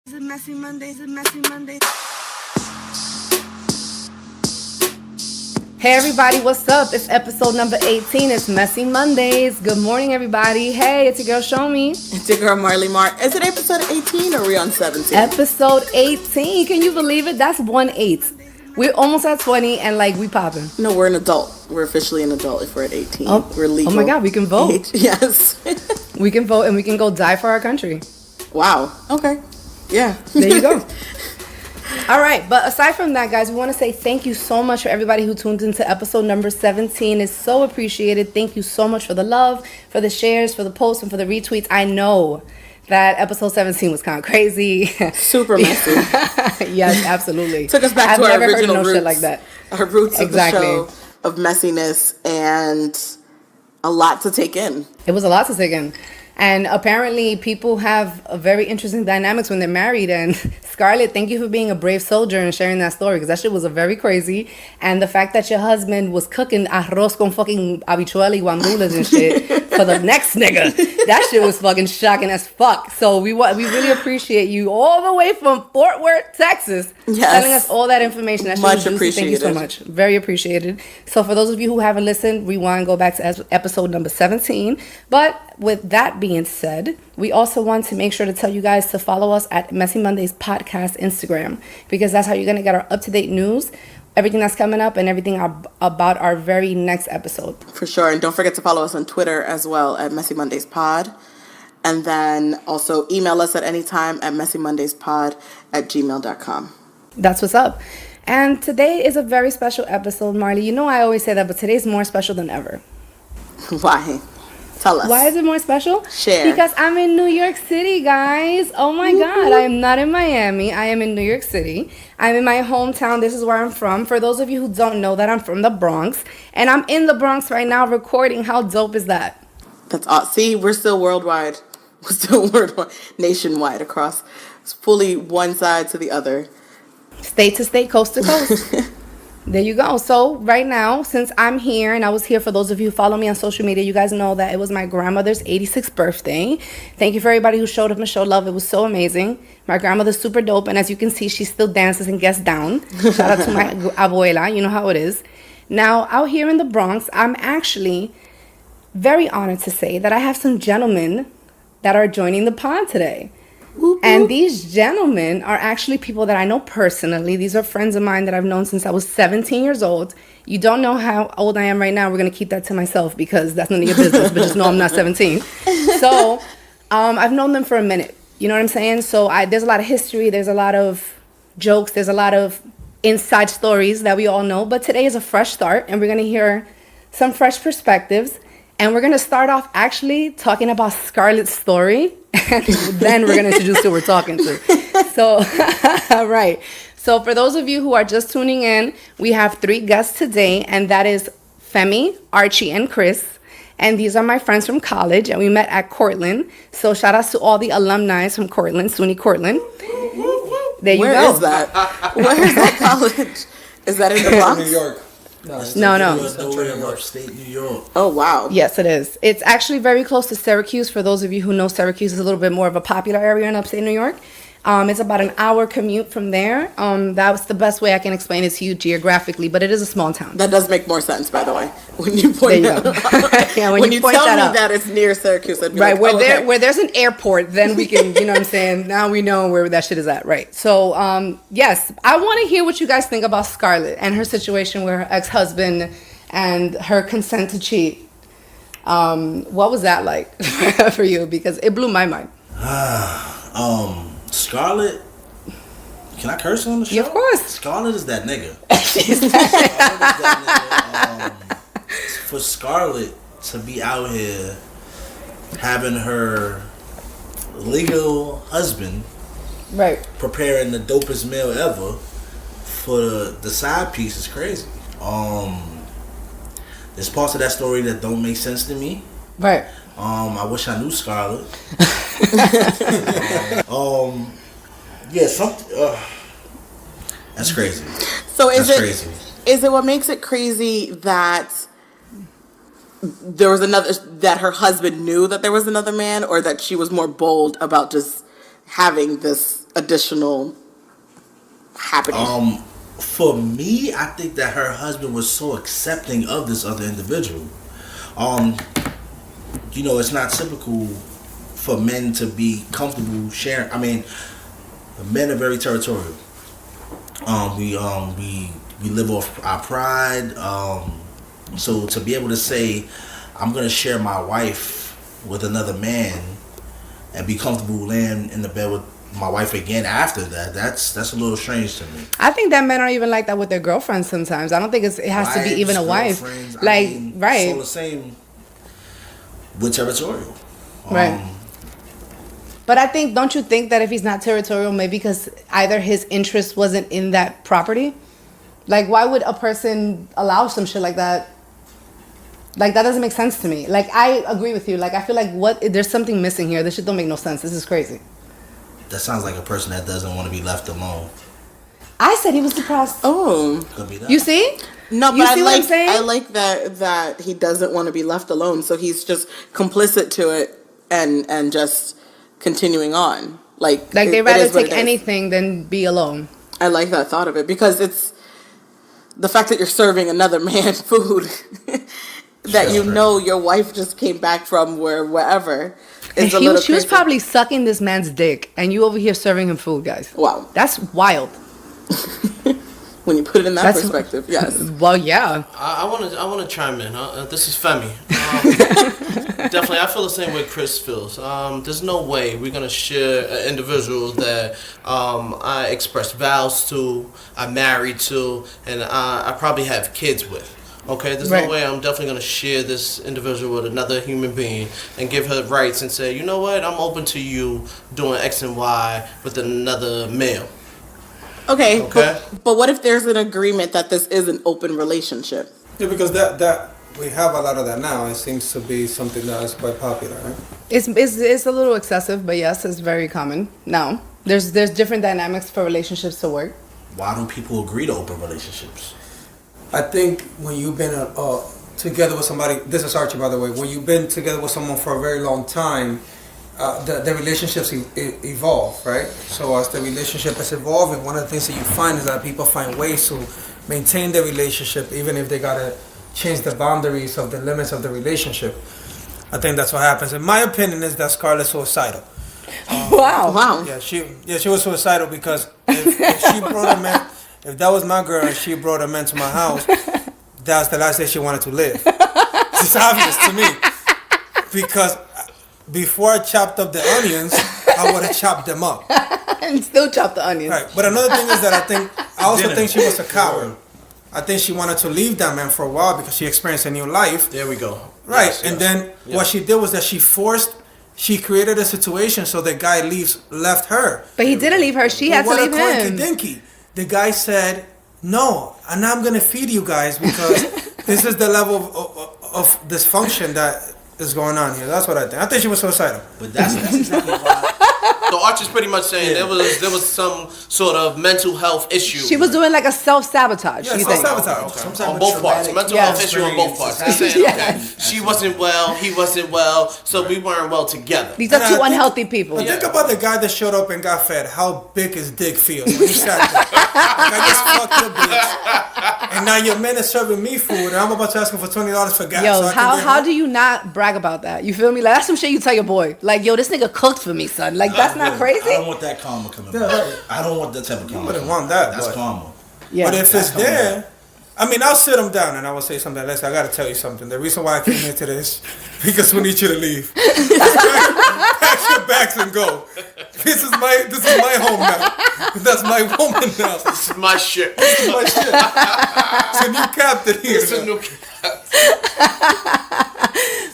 It's a messy Mondays, a messy Monday. Hey everybody, what's up? It's episode number 18. It's Messy Mondays. Good morning, everybody. Hey, it's your girl Show Me. It's your girl Marley Mark. Is it episode 18 or are we on 17? Episode 18. Can you believe it? That's 1/8. We're almost at 20 and we popping. No, we're an adult. We're officially an adult if we're at 18. We're legal. Oh my God, we can vote. Age. Yes. We can vote and we can go die for our country. Wow. Okay. Yeah. There you go. All right, but aside from that, guys, we want to say thank you so much for everybody who tuned into episode number 17. It's so appreciated. Thank you so much for the love, for the shares, for the posts, and for the retweets. I know that episode 17 was kind of crazy. Super messy. Yes, absolutely. Took us back I've to our never original heard no roots. shit like that. Our roots Exactly. of the show of messiness and a lot to take in. It was a lot to take in. And apparently people have a very interesting dynamics when they're married. And Scarlett, thank you for being a brave soldier and sharing that story, because that shit was a very crazy. And the fact that your husband was cooking arroz con fucking habichuela y guandulas and shit for the next nigga, that shit was fucking shocking as fuck. So we really appreciate you all the way from Fort Worth, Texas, telling us all that information. That shit Much was juicy. appreciated. Thank you so much. Very appreciated. So for those of you who haven't listened, rewind, go back to episode number 17. But with that being said, we also want to make sure to tell you guys to follow us at Messy Mondays Podcast Instagram, because that's how you're going to get our up-to-date news, everything that's coming up, and everything about our very next episode. For sure. And don't forget to follow us on Twitter as well at Messy Mondays Pod. And then also email us at any time at messymondayspod@gmail.com. That's what's up. And today is a very special episode, Marley. You know I always say that, but today's more special than ever. Why? Tell us. Why is it more special? Share. Because I'm in New York City, guys. Oh my God. I am not in Miami. I am in New York City. I'm in my hometown. This is where I'm from. For those of you who don't know that, I'm from the Bronx. And I'm in the Bronx right now recording. How dope is that? That's awesome. See, we're still worldwide. We're still worldwide, nationwide across. It's fully one side to the other. State to state, coast to coast. There you go. So right now, since I'm here, and I was here for those of you who follow me on social media, you guys know that it was my grandmother's 86th birthday. Thank you for everybody who showed up and showed love. It was so amazing. My grandmother's super dope, and as you can see, she still dances and gets down. Shout out to my abuela. You know how it is. Now, out here in the Bronx, I'm actually very honored to say that I have some gentlemen that are joining the pod today. And these gentlemen are actually people that I know personally. These are friends of mine that I've known since I was 17 years old. You don't know how old I am right now. We're going to keep that to myself because that's none of your business. But just know I'm not 17. So I've known them for a minute. You know what I'm saying? So there's a lot of history. There's a lot of jokes. There's a lot of inside stories that we all know. But today is a fresh start. And we're going to hear some fresh perspectives. And we're going to start off actually talking about Scarlett's story. And then we're going to introduce who we're talking to. So, right. So for those of you who are just tuning in, we have 3 guests today. And that is Femi, Archie, and Chris. And these are my friends from college. And we met at Cortland. So shout out to all the alumni from Cortland, SUNY Cortland. There you Where go. is that? Where is that college? Is that in the Bronx? New York. No. Upstate New York. Oh, wow. Yes, it is. It's actually very close to Syracuse. For those of you who know, Syracuse is a little bit more of a popular area in upstate New York. It's about an hour commute from there. That's the best way I can explain it to you geographically, but it is a small town. That does make more sense, by the way, when you point There you that go. out. Yeah, when you point tell that me out. that it's near Syracuse, I'd be Right, like, where oh, there okay. where there's an airport, then we can, you know what I'm saying? Now we know where that shit is at, right? So, yes, I want to hear what you guys think about Scarlett and her situation with her ex-husband and her consent to cheat. What was that like for you? Because it blew my mind. Scarlett. Can I curse on the show? Yeah, of course. Scarlett is that nigga. Scarlett is that nigga. For Scarlett to be out here having her legal husband Right. preparing the dopest meal ever for the side piece is crazy. There's parts of that story that don't make sense to me. Right. I wish I knew Scarlett. Yeah, that's crazy. So is That's it crazy. Is it what makes it crazy that there was that her husband knew that there was another man, or that she was more bold about just having this additional happening? For me, I think that her husband was so accepting of this other individual. It's not typical for men to be comfortable sharing. I mean, men are very territorial. We live off our pride. So to be able to say, I'm gonna share my wife with another man and be comfortable laying in the bed with my wife again after that, that's a little strange to me. I think that men are even like that with their girlfriends sometimes. I don't think it has to be even a wife. Like, right. So the same with territorial. Right. But I think, don't you think that if he's not territorial, maybe because either his interest wasn't in that property? Like, why would a person allow some shit like that? Like, that doesn't make sense to me. Like, I agree with you. Like, I feel like there's something missing here. This shit don't make no sense. This is crazy. That sounds like a person that doesn't want to be left alone. I said he was depressed. Oh. Could be that. You see? No, but you see what I'm saying? I like that he doesn't want to be left alone, so he's just complicit to it and just continuing on. Like they'd rather take anything than be alone. I like that thought of it because it's the fact that you're serving another man food that your wife just came back from wherever. She was probably sucking this man's dick, and you over here serving him food, guys. Wow, that's wild. When you put it in that perspective, yes. Well, yeah. I want to chime in. This is Femi. Definitely, I feel the same way Chris feels. There's no way we're gonna share an individual that I expressed vows to, I'm married to, and I probably have kids with. Okay, there's no way I'm definitely going to share this individual with another human being and give her rights and say, you know what, I'm open to you doing X and Y with another male. Okay. But what if there's an agreement that this is an open relationship? Yeah, because that we have a lot of that now. It seems to be something that is quite popular, right? It's a little excessive, but yes, it's very common now. There's different dynamics for relationships to work. Why don't people agree to open relationships? I think when you've been together with somebody, this is Archie, by the way, when you've been together with someone for a very long time, the relationships evolve, right? So as the relationship is evolving, one of the things that you find is that people find ways to maintain their relationship, even if they gotta change the boundaries of the limits of the relationship. I think that's what happens. In my opinion, is that Scarlett's suicidal. Wow. Yeah, she was suicidal because if she brought a man. If that was my girl and she brought a man to my house, that's the last day she wanted to live. It's obvious to me. Because before I chopped up the onions, I would have chopped them up. And still chop the onions. Right. But another thing is that I also think she was a coward. I think she wanted to leave that man for a while because she experienced a new life. There we go. Right. Yes, and then what she did was that she created a situation so the guy left her. But he didn't leave her. She had to leave him. Dinky. The guy said, no, and now I'm going to feed you guys because this is the level of dysfunction that is going on here. That's what I think. I think she was suicidal. But that's exactly why. So Archie's pretty much saying there was some sort of mental health issue. She was doing like a self-sabotage. Yeah, self-sabotage. On both parts. Mental health issue on both parts. He's saying, okay, she wasn't well, he wasn't well, so we weren't well together. These are two unhealthy people. Think about the guy that showed up and got fed. How big his dick feels when he sat there. Like, I just fucked your bitch. And now your man is serving me food and I'm about to ask him for $20 for gas. Yo, so how do you not brag about that? You feel me? Like, that's some shit you tell your boy. Like, yo, this nigga cooked for me, son. Like, that's not crazy. I don't want that karma coming back. Right. I don't want that type of karma. I wouldn't want that. That's karma. Yeah. But if it's there, I mean, I'll sit him down and I will say something. Listen, I got to tell you something. The reason why I came into this because we need you to leave. Pack your bags and go. This is my home now. That's my woman now. This is my shit. This is my shit. It's a new captain here. This is a new captain.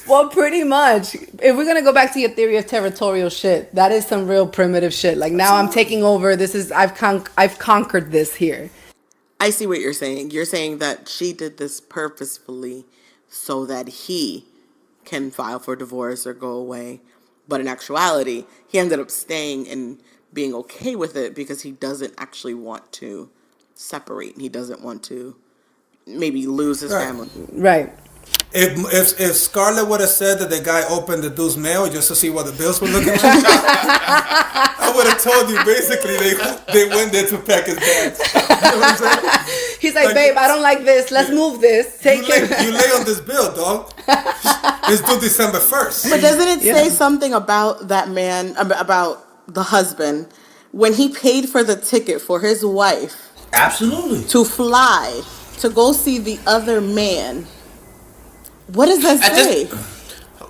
Well, pretty much. If we're gonna go back to your theory of territorial shit, that is some real primitive shit. Like, now I'm taking over. I've conquered this here. I see what you're saying. You're saying that she did this purposefully so that he can file for divorce or go away. But in actuality, he ended up staying and being okay with it because he doesn't actually want to separate. He doesn't want to maybe lose his family. Right. If Scarlett would have said that the guy opened the dude's mail just to see what the bills were looking like, I I would have told you. Basically, they went there to pack his bags. You know what I'm saying? He's like, babe, I don't like this. Let's move this. Take it. You lay on this bill, dog. It's due December 1st. But doesn't it say something about that man, about the husband, when he paid for the ticket for his wife Absolutely. to fly to go see the other man? What does that say?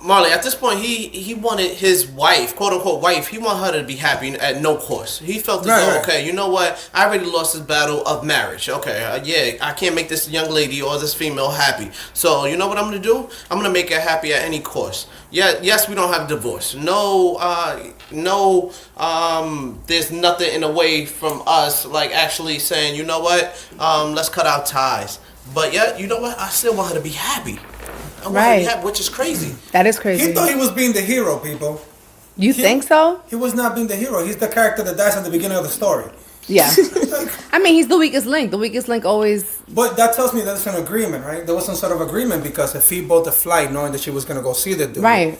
Marley, at this point, he wanted his wife, quote unquote wife, he wanted her to be happy at no cost. He felt as though, okay, you know what? I already lost this battle of marriage. Okay, yeah, I can't make this young lady or this female happy. So, you know what I'm going to do? I'm going to make her happy at any cost. Yeah, yes, we don't have divorce. No, there's nothing in the way from us, like actually saying, you know what? Let's cut our ties. But yeah, you know what? I still want her to be happy. Right. Which is crazy. That is crazy. He thought he was being the hero, people. You think so? He was not being the hero. He's the character that dies at the beginning of the story. Yeah. I mean, he's the weakest link. The weakest link always... But that tells me that's an agreement, right? There was some sort of agreement because if he bought the flight knowing that she was going to go see the dude. Right.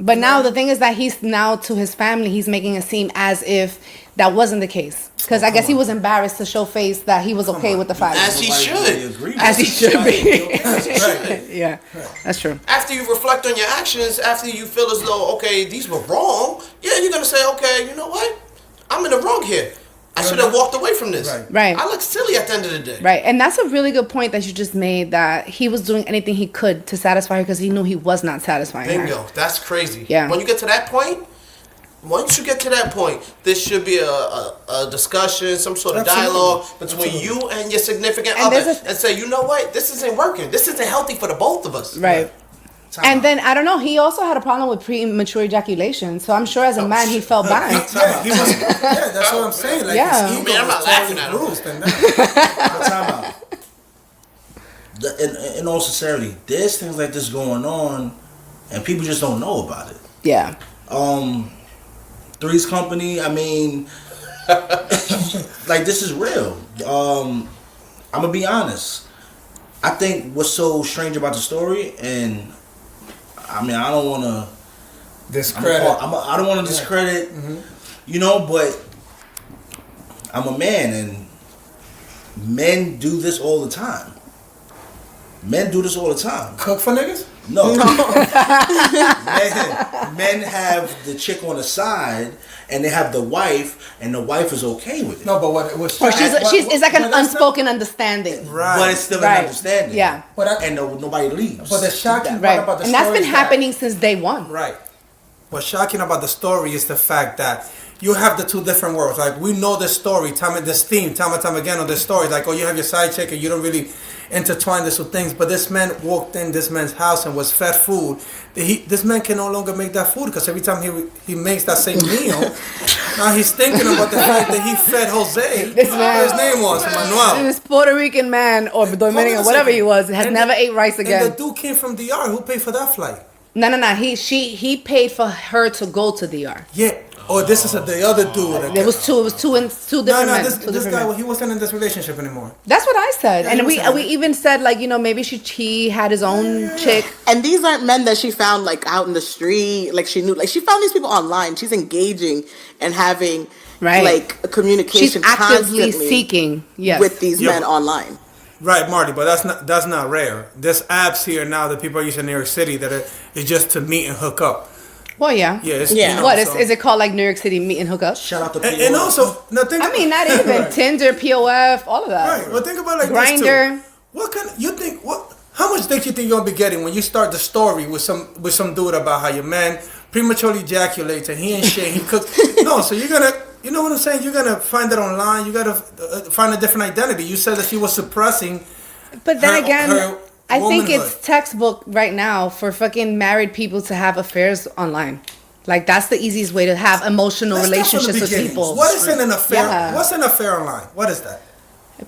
But now the thing is that he's now to his family, he's making it seem as if that wasn't the case. Because I guess he was embarrassed to show face that he was okay with the fight. As he should. As he should be. Right. Yeah, that's true. After you reflect on your actions, after you feel as though, okay, these were wrong, yeah, you're going to say, okay, you know what? I'm in the wrong here. I should have walked away from this. Right. I look silly at the end of the day. Right, and that's a really good point that you just made, that he was doing anything he could to satisfy her because he knew he was not satisfying her. Bingo. That's crazy. Yeah. When you get to that point, once you get to that point, there should be a discussion, some sort of dialogue between you and your significant other, and say, you know what, this isn't working. This isn't healthy for the both of us. Right. And then, I don't know, he also had a problem with premature ejaculation, so I'm sure as a man he felt bad. Yeah, that's what I'm saying. Like, Yeah. his ego I'm not was laughing totally at him. bruised and that. But time out. In all sincerity, there's things like this going on, and people just don't know about it. Yeah. Three's Company, I mean, like, this is real. I'm gonna be honest. I think what's so strange about the story, and I mean, I don't want to Discredit. I don't want to discredit, you know, but I'm a man, and men do this all the time. Men do this all the time. Cook for niggas? No. men have the chick on the side, and they have the wife, and the wife is okay with it. No, but what it was. Or it's like an unspoken understanding. Right. But it's still Right. an understanding. Yeah. And nobody leaves. But the shocking part Right. about the And story that's been is that- happening since day one. Right. What's shocking about the story is the fact that you have the two different worlds. Like, we know this story, time and time again on this story. Like, oh, you have your side chick and you don't really intertwine this with things. But this man walked in this man's house and was fed food. This man can no longer make that food because every time he makes that same meal, now he's thinking about the fact that he fed Jose. This man- his name was Manuel. This Puerto Rican man or Dominican, whatever he was, has never ate rice again. And the dude came from DR. Who paid for that flight? No. He paid for her to go to DR. Yeah. Oh, this is the other dude. It was two different men. This Two different guy, men. he wasn't in this relationship anymore. That's what I said. Yeah, And he we wasn't. even said, like, you know, maybe he had his own chick. And these aren't men that she found like out in the street, like she knew, like she found these people online. She's engaging and having like a communication. She's actively constantly seeking with these men online. Right, Marty, but that's not rare. There's apps here now that people are using in New York City that is just to meet and hook up. Well, yeah. Yeah, it's, Yeah. You know, What so- is it called? Like New York City meet and hook up? Shout out to And also, no, think. I mean, not even Tinder, POF, all of that. Right. Well, think about it like Grindr. this too. What kind? You think what? How much dick you think you're gonna be getting when you start the story with some dude about how your man prematurely ejaculates and he ain't shit, he cooks? No, so you're gonna. You know what I'm saying? You're gonna find it online. You gotta find a different identity. You said that she was suppressing. But then her again, I think womanhood. it's textbook right now for fucking married people to have affairs online. Like, that's the easiest way to have emotional Let's start from the relationships with beginning. people. What is an affair? Yeah. What's an affair online? What is that?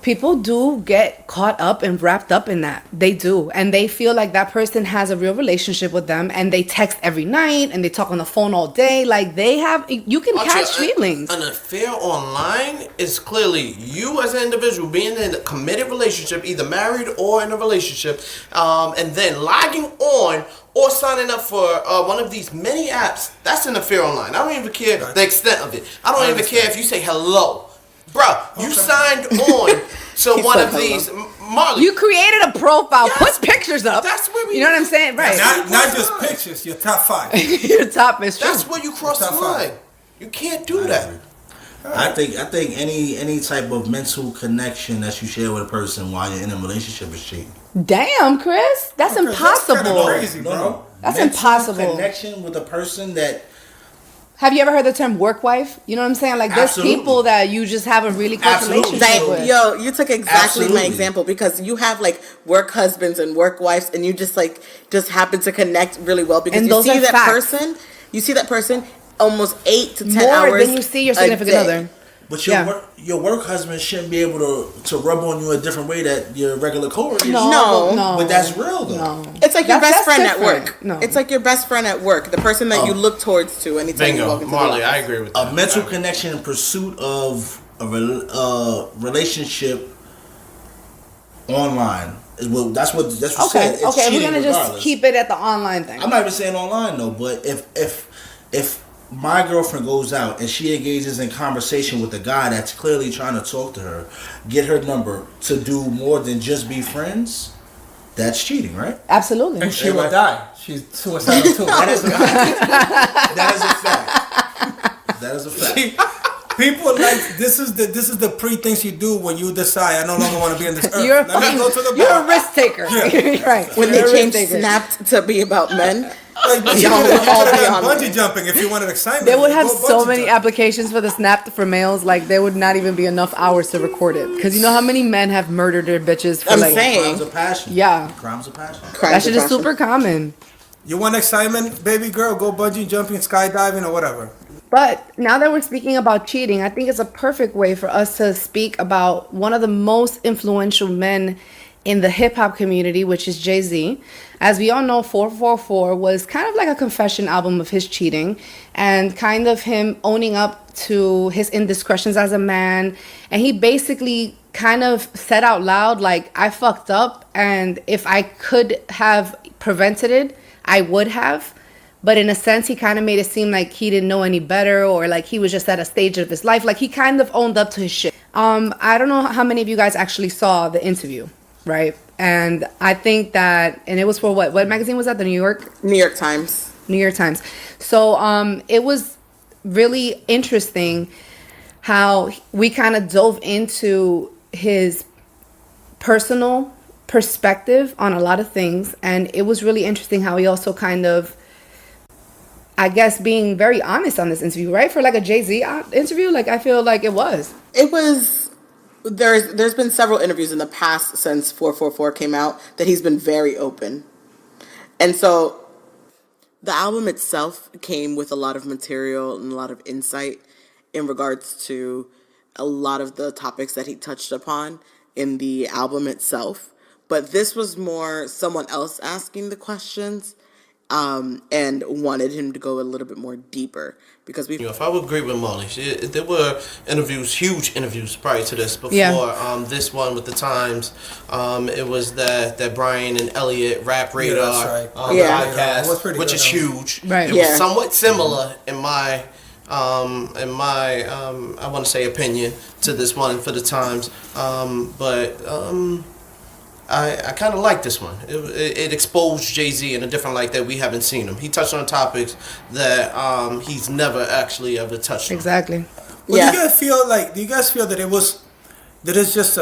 People do get caught up and wrapped up in that. They do. And they feel like that person has a real relationship with them, and they text every night and they talk on the phone all day. Like, they have, you can catch feelings. An affair online is clearly you as an individual being in a committed relationship, either married or in a relationship, and then logging on or signing up for one of these many apps. That's an affair online. I don't even care the extent of it. I don't even care if you say hello. Bruh, you signed on to one of these. Marley. You created a profile, Yes. put pictures up. That's where we. You know what I'm saying? Right. Not just pictures, your top 5. Your top is true. That's where you cross the Top line. five. You can't do that. I think any type of mental connection that you share with a person while you're in a relationship is cheating. Damn, Chris. That's Okay, that's kinda impossible. crazy, bro. That's Mental impossible. Connection with a person that Have you ever heard the term work wife? You know what I'm saying? Like, there's Absolutely. people that you just have a really close Absolutely. relationship Like, with. yo, you took exactly my Absolutely. example because you have like work husbands and work wives, and you just happen to connect really well because And you those see are that facts. person. You see that person almost 8 to 10 More hours than you see your a significant day. other. But Yeah. your work husband shouldn't be able to rub on you a different way that your regular coworkers. No. But that's real though. No. It's like your That's best friend at different. work. No. It's like your best friend at work, the person that you Oh. look towards to anytime you walk Bingo, into Marley. the I office. agree with that. A mental connection in pursuit of a relationship online is what that's what Okay, said. It's okay. We're cheating gonna just regardless. keep it at the online thing. I'm not even saying online though, but if my girlfriend goes out and she engages in conversation with a guy that's clearly trying to talk to her, get her number to do more than just be friends, that's cheating, right? Absolutely. And she will die. She's suicidal too. That is a fact. That is a fact. That is a fact. People like this is the pre things you do when you decide I no longer want to be in this earth. You're a Let me go to the you're bar. a risk taker. Yeah. Right. When You're they a changed risk taker. Snapped to be about men, Like, you Y'all could would all be have on bungee it. jumping if you wanted excitement. They would have Go so bungee many jumping. applications for the Snap for males, like there would not even be enough hours to record it. Because you know how many men have murdered their bitches for I'm like saying. Crimes of passion. Yeah. Crimes of passion. That shit is super common. You want excitement, baby girl? Go bungee jumping, skydiving, or whatever. But now that we're speaking about cheating, I think it's a perfect way for us to speak about one of the most influential men in the hip hop community, which is Jay-Z. As we all know, 444 was kind of like a confession album of his cheating and kind of him owning up to his indiscretions as a man. And he basically kind of said out loud, like, I fucked up, and if I could have prevented it, I would have. But in a sense, he kind of made it seem like he didn't know any better, or like he was just at a stage of his life. Like he kind of owned up to his shit. I don't know how many of you guys actually saw the interview, right? And I think that, and it was for what magazine was that? The New York Times. New York Times. So it was really interesting how we kind of dove into his personal perspective on a lot of things. And it was really interesting how he also kind of, I guess, being very honest on this interview, right? For like a Jay-Z interview, like I feel like it was. It was. There's been several interviews in the past since 444 came out that he's been very open. And so the album itself came with a lot of material and a lot of insight in regards to a lot of the topics that he touched upon in the album itself. But this was more someone else asking the questions and wanted him to go a little bit more deeper because we. If I would agree with Molly, there were interviews, huge interviews prior to this. Before Yeah. This one with the Times, it was that Brian and Elliot Rap Radar that's right. Yeah. podcast, That was pretty which good, is that huge. Right. It Yeah. was somewhat similar in my I want to say opinion to this one for the Times, but. I kind of like this one. It exposed Jay-Z in a different light that we haven't seen him. He touched on topics that he's never actually ever touched on. Exactly. Well, Yeah. do you guys feel that it's just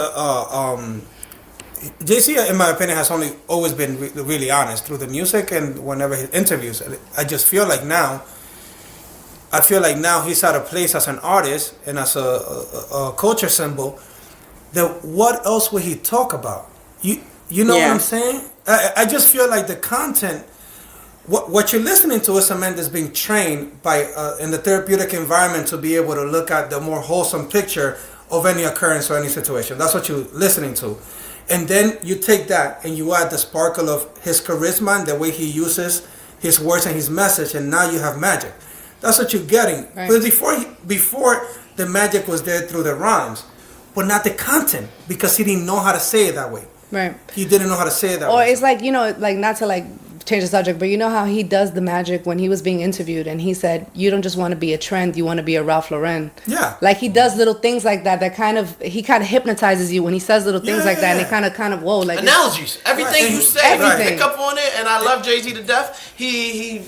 JC, in my opinion, has always been really honest through the music and whenever he interviews. I feel like now he's at a place as an artist and as a culture symbol that what else would he talk about? You know what Yeah. I'm saying? I just feel like the content, what you're listening to is a man that's being trained by in the therapeutic environment to be able to look at the more wholesome picture of any occurrence or any situation. That's what you're listening to. And then you take that and you add the sparkle of his charisma and the way he uses his words and his message, and now you have magic. That's what you're getting. Right. But before the magic was there through the rhymes, but not the content because he didn't know how to say it that way. Right. He didn't know how to say it that Or way. it's like, you know, like not to like change the subject, but you know how he does the magic when he was being interviewed and he said, you don't just want to be a trend, you want to be a Ralph Lauren. Yeah. Like he does little things like that he kind of hypnotizes you when he says little things like that, and it kind of whoa, like Analogies, everything Right. you say, Everything. you pick up on it, and I love Jay-Z to death. He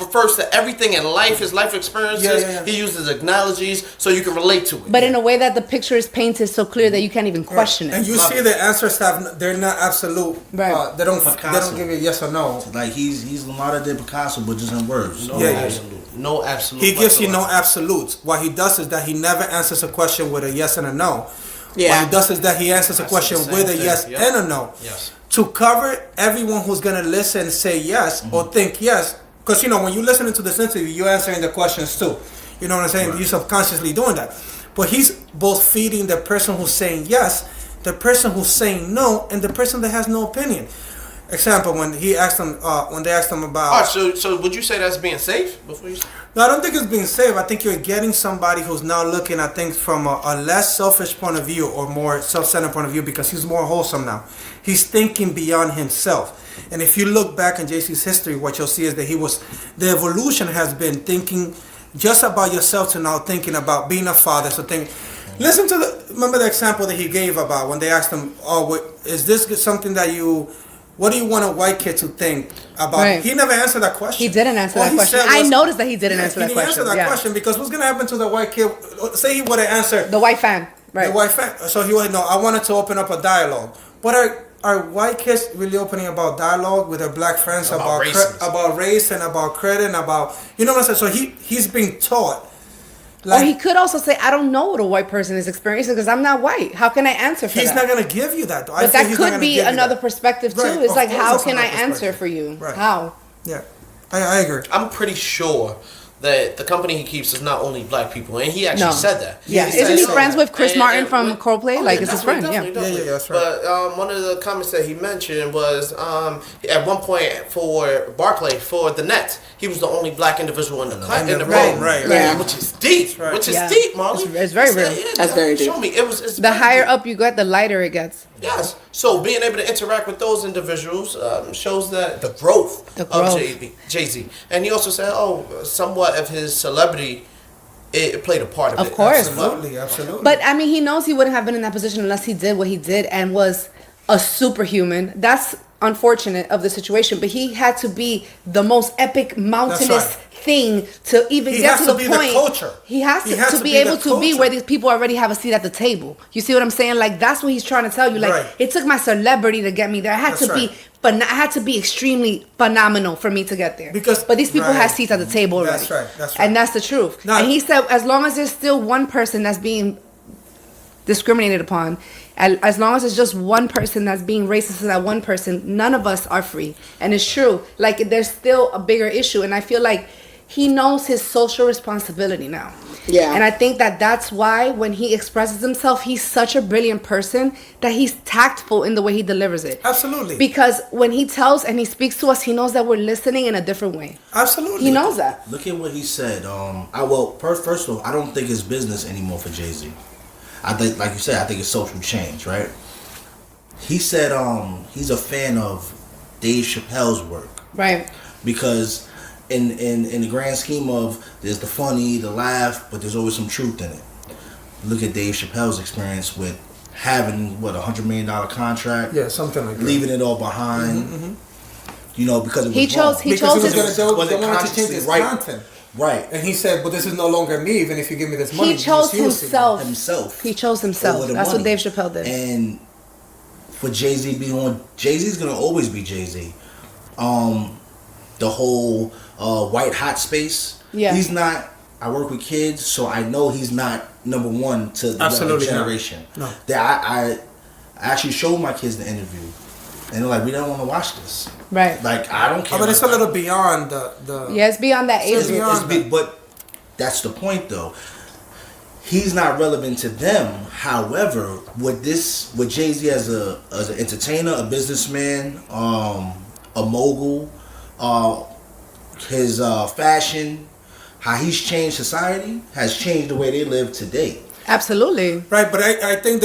refers to everything in life, his life experiences. Yeah. He uses analogies so you can relate to it. but in a way that the picture is painted so clear that you can't even question it. And you see the answers they're not absolute. Right. They don't Picasso. give you yes or no. Like he's Leonardo da Picasso, but just in words. no Yeah. absolute, no absolute. He gives you no whatsoever. absolutes. What he does is that he never answers a question with a yes and a no. Yeah. What he does is that he answers a I said question the same with a thing, yes yep. and a no. Yes. To cover everyone who's gonna listen, say yes or think yes, because you know when you're listening to this interview, you're answering the questions too. You know what I'm saying? You're subconsciously doing that. But he's both feeding the person who's saying yes, the person who's saying no, and the person that has no opinion. Example: when they asked him about. All right, so would you say that's being safe before you? No, I don't think it's being safe. I think you're getting somebody who's now looking at things from a less selfish point of view or more self-centered point of view because he's more wholesome now. He's thinking beyond himself. And if you look back in JC's history, what you'll see is that the evolution has been thinking just about yourself to now thinking about being a father. So listen to remember the example that he gave about when they asked him, is this something that what do you want a white kid to think about? Right. He never answered that question. He didn't answer All that he question. said I was- noticed that he didn't answer that he question. answered that Yeah. question because what's gonna happen to the white kid? Say he would have answered The white fan. Right. the white fan. So he would know. I wanted to open up a dialogue. But are white kids really opening about dialogue with their black friends About about race and about credit and about what I'm saying? So he's being taught. Or he could also say, I don't know what a white person is experiencing because I'm not white. How can I answer for he's that? not gonna give you that. Though. But that could be another perspective too. Right, It's of like, course how it's can I another answer perspective. for you? Right. How? Yeah, I agree. I'm pretty sure that the company he keeps is not only black people, and he actually No. said that. Yeah. said Isn't he so. friends with Chris Martin from when- Coldplay? Like, it's his friend, yeah. Yeah, that's right. But one of the comments that he mentioned was at one point for Barclay, for the Nets, he was the only black individual in the room. Right. Yeah. Which is deep. right. Which is Yeah. deep, Marley. It's very He said, real. yeah, That's very deep. Show me. It's The very higher deep. up you get, the lighter it gets. Yes. So being able to interact with those individuals shows that the growth, The growth. of Jay-Z. And he also said, somewhat of his celebrity, it played a part of it. Of course. Absolutely. But I mean, he knows he wouldn't have been in that position unless he did what he did and was a superhuman. That's unfortunate of the situation, but he had to be the most epic mountainous right. thing to even He get has to to the be the point. culture. He has He to, has to to be be able the to be culture. where these people already have a seat at the table. You see what I'm saying? Like that's what he's trying to tell you. Like Right. it took my celebrity to get me there. I had That's to right. be, but I had to be extremely phenomenal for me to get there. But these people right. have seats at the table already. That's right. That's right. And that's the truth. Now- And he said, as long as there's still one person that's being discriminated upon, and as long as it's just one person that's being racist to that one person, none of us are free. And it's true. Like there's still a bigger issue, and I feel like he knows his social responsibility now. Yeah. And I think that that's why when he expresses himself, he's such a brilliant person that he's tactful in the way he delivers it. Absolutely. Because when he tells and he speaks to us, he knows that we're listening in a different way. Absolutely. He knows that. Look at what he said. First of all, I don't think it's business anymore for Jay-Z. I think, like you said, I think it's social change, right? He said he's a fan of Dave Chappelle's work Right. because in the grand scheme of there's the funny, the laugh, but there's always some truth in it. Look at Dave Chappelle's experience with having $100 million contract, Yeah, something like that. leaving it all behind. You know, because it was He chose. wrong. He Because chose he was his. going to Was it they wanted to consciously change his right? content. Right. And he said, but this is no longer me, even if you give me this money. He chose Just use it. himself. He chose himself. over the That's what money. Dave Chappelle did. And for Jay-Z being on, Jay-Z's gonna always be Jay-Z. The whole white hot space. Yeah. He's not. I work with kids, so I know he's not number one to the Absolutely younger not. generation. No. That I actually showed my kids the interview, and they're like, "We don't want to watch this." Right. Like I don't care. Oh, but it's a about little beyond the Yeah, it's beyond that age. It's group. beyond- It's big, but that's the point, though. He's not relevant to them. However, with Jay-Z as an entertainer, a businessman, a mogul, his fashion, how he's changed society has changed the way they live today. Absolutely. Right, but I think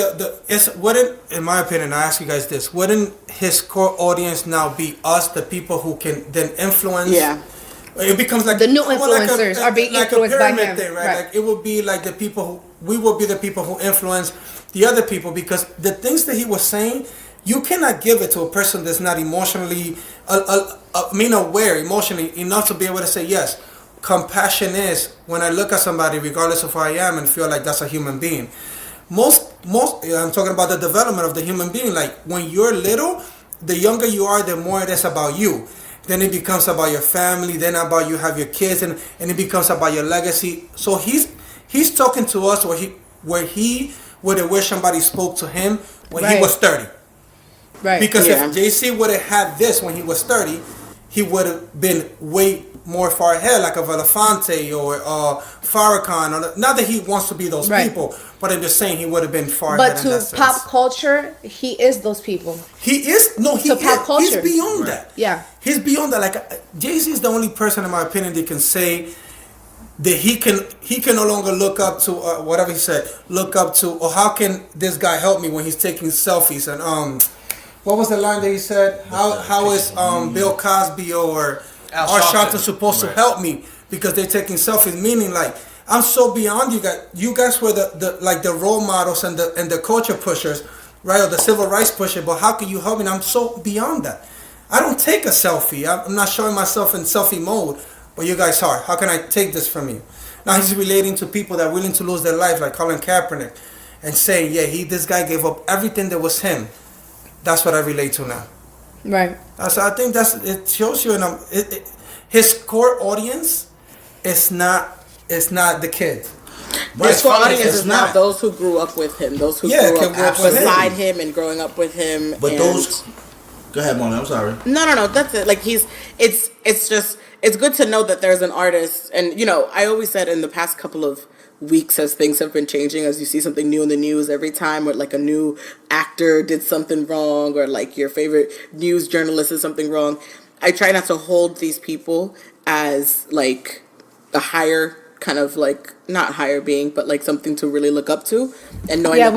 wouldn't, in my opinion, I ask you guys this, wouldn't his core audience now be us, the people who can then influence? Yeah. It becomes like The new influencers are being influenced by him. Thing, right? Right. Like it would be like the people we will be the people who influence the other people, because the things that he was saying, you cannot give it to a person that's not emotionally, aware emotionally enough to be able to say yes. Compassion is when I look at somebody, regardless of who I am, and feel like that's a human being. Most, I'm talking about the development of the human being. Like when you're little, the younger you are, the more it is about you. Then it becomes about your family. Then about you have your kids, and it becomes about your legacy. So he's talking to us where he would have wished somebody spoke to him when he was 30. Right. Because if JC would have had this when he was 30, he would have been way more far ahead, like a Belafonte or Farrakhan. Not that he wants to be those people, but I'm just saying he would have been far ahead. But in that to sense. pop culture, he is those people. He is no. He To pop is, culture. He's beyond that. Yeah. He's beyond that. Like Jay-Z is the only person, in my opinion, that can say that he can no longer look up to whatever he said. Look up to, or how can this guy help me when he's taking selfies? And what was the line that he said? How is Bill Cosby or Al Art Sharpton Sharpton supposed to help me because they're taking selfies? Meaning, like, I'm so beyond you guys. You guys were the role models and the culture pushers, right? Or the civil rights pusher. But how can you help me? And I'm so beyond that. I don't take a selfie. I'm not showing myself in selfie mode. But you guys are. How can I take this from you? Now he's relating to people that are willing to lose their life, like Colin Kaepernick, and saying, yeah, this guy gave up everything that was him. That's what I relate to now. Right. So I think it shows you, his core audience is not the kid. His core audience It's is not those who grew up with him, those who grew up beside him and growing up with him. But those. Go ahead, Mona. I'm sorry. No. That's it. Like it's good to know that there's an artist, and I always said in the past couple of weeks, as things have been changing, as you see something new in the news every time, or like a new actor did something wrong, or like your favorite news journalist did something wrong, I try not to hold these people as like a higher kind of like, not higher being, but like something to really look up to, and knowing that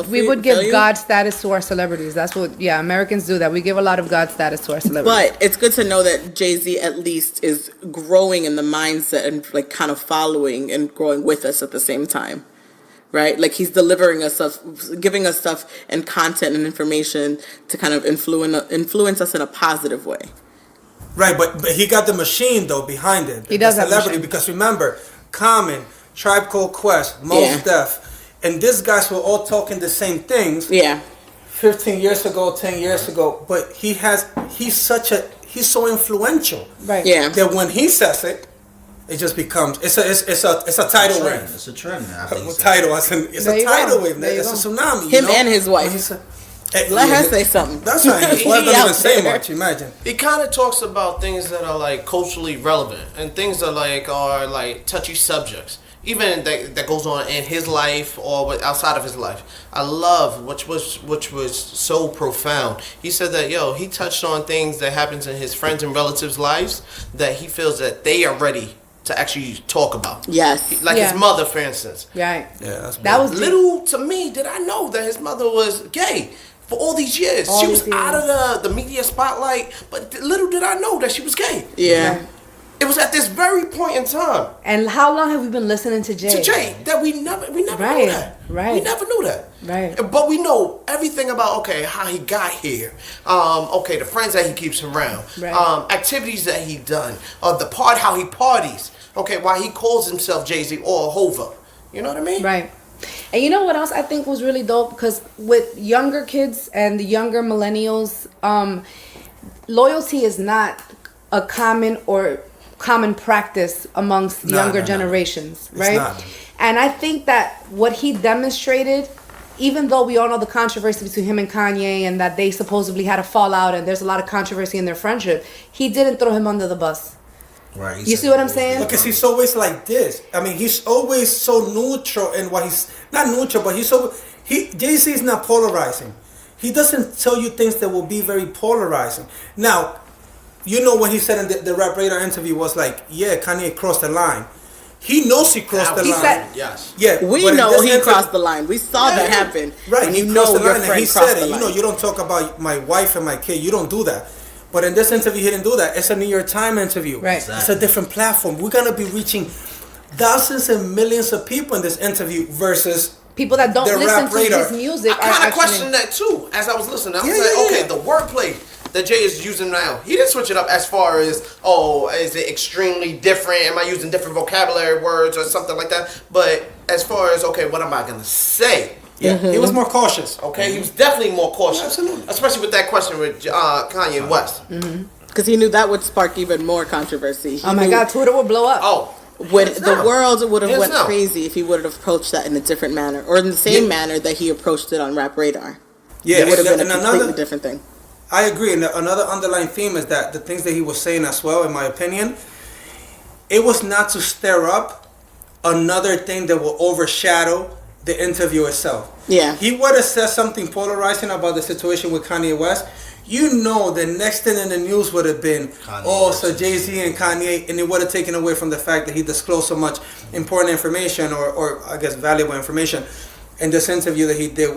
we would give God status to our celebrities. That's what Americans do. That we give a lot of God status to our celebrities. But it's good to know that Jay-Z at least is growing in the mindset and like kind of following and growing with us at the same time, right? Like he's delivering us stuff, giving us stuff and content and information to kind of influence us in a positive way. Right, but he got the machine though behind it. He does have celebrity machine. Because remember, Common, Tribe Called Quest, Mos Def, and these guys were all talking the same things. Yeah. 15 years ago, 10 years ago, but he's so influential. Right. Yeah. That when he says it, it just becomes it's a tidal wave. It's a trend. I think so. Tidal, it's There a you tidal go. wave. There you It's go. a tsunami. Him and his wife. Let her say something. That's right. His wife He don't out even say there. much. Imagine. He kind of talks about things that are like culturally relevant and things that are like touchy subjects, even that goes on in his life or outside of his life. I love which was so profound. He said that he touched on things that happens in his friends and relatives' lives that he feels that they are ready to actually talk about. Yes. Like his mother, for instance. Right. Yeah, That was Little to me did I know that his mother was gay. For all these years. She was out of the media spotlight, but little did I know that she was gay. Yeah. It was at this very point in time. And how long have we been listening to Jay? To Jay, that we never knew that. Right. We never knew that. Right. But we know everything about how he got here. The friends that he keeps around. Right. Activities that he done. How he parties. Why he calls himself Jay-Z or Hova. You know what I mean? Right. And you know what else I think was really dope? Because with younger kids and the younger millennials, loyalty is not a common practice amongst younger generations, right? not. And I think that what he demonstrated, even though we all know the controversy between him and Kanye and that they supposedly had a fallout and there's a lot of controversy in their friendship, he didn't throw him under the bus. Right. You see what I'm saying? Because he's always like this. I mean, he's always so neutral in what he's not neutral, but Jay-Z is not polarizing. He doesn't tell you things that will be very polarizing. Now, what he said in the Rap Radar interview was like, yeah, Kanye crossed the line. He knows he crossed the He line. said- Yes. Yeah, We but in know this he interview- crossed the line. We saw that happen. Right, And he you crossed know the your line, and friend he crossed said the it. You line. know, you don't talk about my wife and my kid. You don't do that. But in this interview, he didn't do that. It's a New York Times interview. Right. It's a Exactly. different platform. We're gonna be reaching thousands and millions of people in this interview versus People that don't The listen rap to radar. his music I are kind of actually. questioned that too as I was listening. I was Yeah, like, yeah, okay, yeah. the wordplay that Jay is using now, he didn't switch it up as far as, oh, is it extremely different? Am I using different vocabulary words or something like that? But as far as, okay, what am I gonna say? yeah, he was more cautious. Okay, he was definitely more cautious, Absolutely. especially with that question with Kanye West. Because he knew that would spark even more controversy. He Oh my knew God, Twitter will blow up. Oh, When hands the down. world would have Hands went down. crazy if he would have approached that in a different manner, or in the same Yeah. manner that he approached it on Rap Radar. Yeah, It would have been a and completely another. different thing. I agree. And another underlying theme is that the things that he was saying as well, in my opinion, it was not to stir up another thing that will overshadow the interview itself. Yeah. He would have said something polarizing about the situation with Kanye West. You know, the next thing in the news would have been, Kanye oh, so versus- Jay-Z and Kanye, and it would have taken away from the fact that he disclosed so much important information or I guess valuable information in this interview that he did.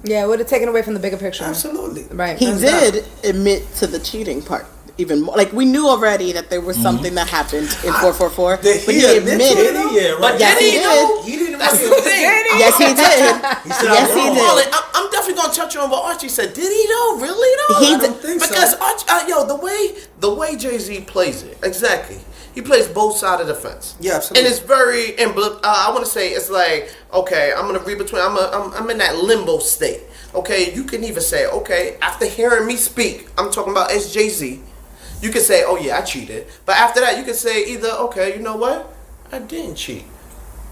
Yeah, it would have taken away from the bigger picture. Absolutely. Right. He Hands did admit to the cheating part even more. Like, we knew already that there was something that happened in 444, Did but he he admit to admitted. it? Yeah, right. But Yes, did he he though? did. He didn't That's really. the thing. Yes, he did. He said, Yes, I'm he wrong. did. Hold it. I'm definitely gonna touch on what Archie said. Did he though? Really though? He I don't think so. Because Archie, the way Jay-Z plays it, exactly. He plays both sides of the fence. Yeah, absolutely. And it's very, I want to say it's like, okay, I'm gonna read between. I'm in that limbo state. Okay, you can even say, okay, after hearing me speak, I'm talking about as Jay-Z. You can say, oh yeah, I cheated. But after that, you can say either, okay, you know what, I didn't cheat.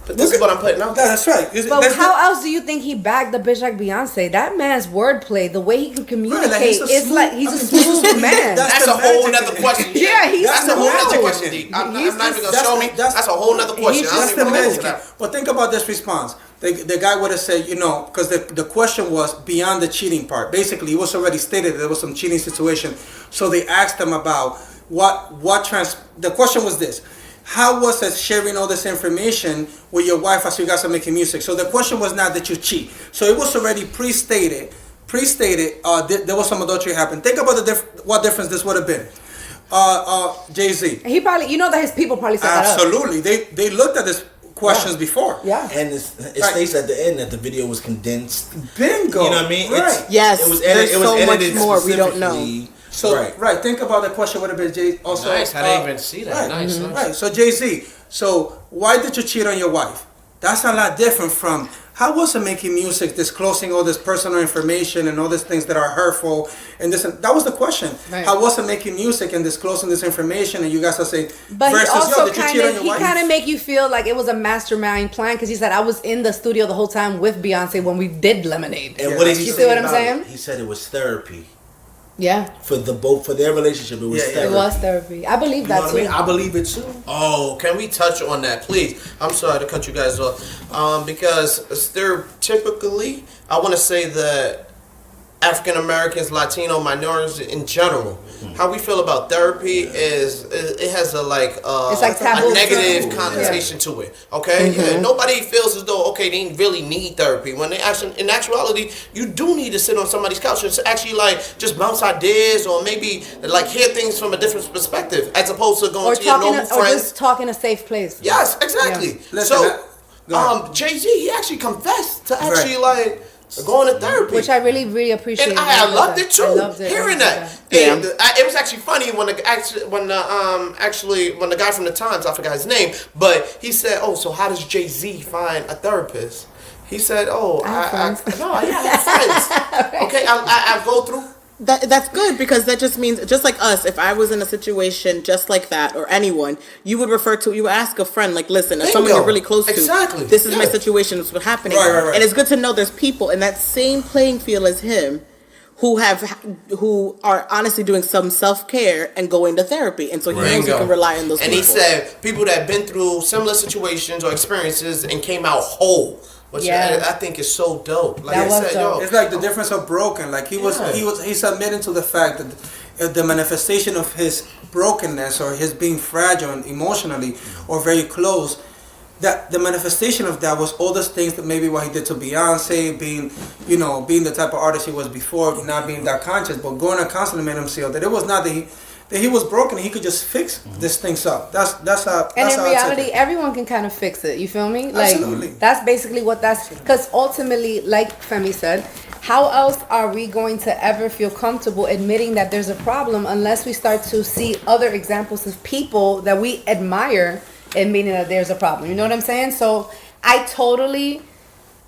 But this is what I'm putting out there. That's right. But how else do you think he bagged a bitch like Beyonce? That man's wordplay, the way he can communicate, he's a it's smooth- like he's I a mean, smooth man. That's the a whole magic nother in it. question. Yeah, he's that's a whole smooth. nother question, D. I'm not even gonna That's show the- me. that's- That's a whole nother question. I That's don't the even know magic. that. But think about this response. The guy would have said, you know, because the question was beyond the cheating part. Basically, it was already stated that there was some cheating situation. So they asked him about the question was this: how was it sharing all this information with your wife as you guys are making music? So the question was not that you cheat. So it was already pre-stated. There was some adultery happened. Think about what difference this would have been. Jay-Z. He probably, you know that his people probably set that up. Absolutely. They looked at this questions before. Yeah. And it states at the end that the video was condensed. Bingo. You know what I mean? Right. Yes, It was there's edited. It was so much edited more we don't know. specifically. So right. think about the question would have been Jay also. Nice, I didn't even see that. Right, Nice, nice. Right. So Jay-Z. So why did you cheat on your wife? That's a lot different from how was it making music, disclosing all this personal information and all these things that are hurtful and this. That was the question. Right. How was it making music and disclosing this information? And you guys are saying, But he versus, also did you cheat kind on of your he wife? kind of make you feel like it was a mastermind plan because he said I was in the studio the whole time with Beyonce when we did Lemonade. And what did he You say see what I'm about saying? it? He said it was therapy Yeah, for their relationship. It was Yeah, yeah. therapy. it was therapy. I believe You know that what too. I mean? I believe it too. Oh, can we touch on that, please? I'm sorry to cut you guys off. Because stereotypically, I want to say that African Americans, Latino minorities in general, how we feel about therapy is it has a It's like taboo. a negative Taboo, connotation to it. Okay, yeah, nobody feels as though they really need therapy when they actually, in actuality, you do need to sit on somebody's couch and actually like just bounce ideas or maybe like hear things from a different perspective as opposed to going Or to your talking, normal or friends. just talking a safe place. Yes, exactly. Listen, go ahead. Jay-Z, he actually confessed to actually like going to therapy. Which I really, really appreciate. and I loved it too. I loved it. Hearing I that, loved Yeah. And it was actually funny when the guy from the Times, I forgot his name, but he said, "Oh, so how does Jay-Z find a therapist?" He said, "Oh, I have friends. Okay, I go through." That's good because that just means, just like us, if I was in a situation just like that, or anyone, you would ask a friend, like, listen, if someone Bingo. you're really close to, Exactly. this is my Yeah. situation, this is what's happening. Right. And it's good to know there's people in that same playing field as him who are honestly doing some self-care and going to therapy. And so he knows he Bingo. can rely on those And people. he said people that have been through similar situations or experiences and came out whole, which Yeah. I think is so dope. Like That I was said, dope. yo, It's like the difference of broken. Like Yeah. he's admitting to the fact that the manifestation of his brokenness or his being fragile emotionally or very close that the manifestation of that was all those things that maybe what he did to Beyonce, being being the type of artist he was before, not being that conscious, but going and constantly made him see that it was not that he was broken. He could just fix this things up. That's how. And that's in how I took reality, it. everyone can kind of fix it. You feel me? Like Absolutely. that's basically what that's because ultimately, like Femi said, how else are we going to ever feel comfortable admitting that there's a problem unless we start to see other examples of people that we admire admitting that there's a problem? You know what I'm saying? So I totally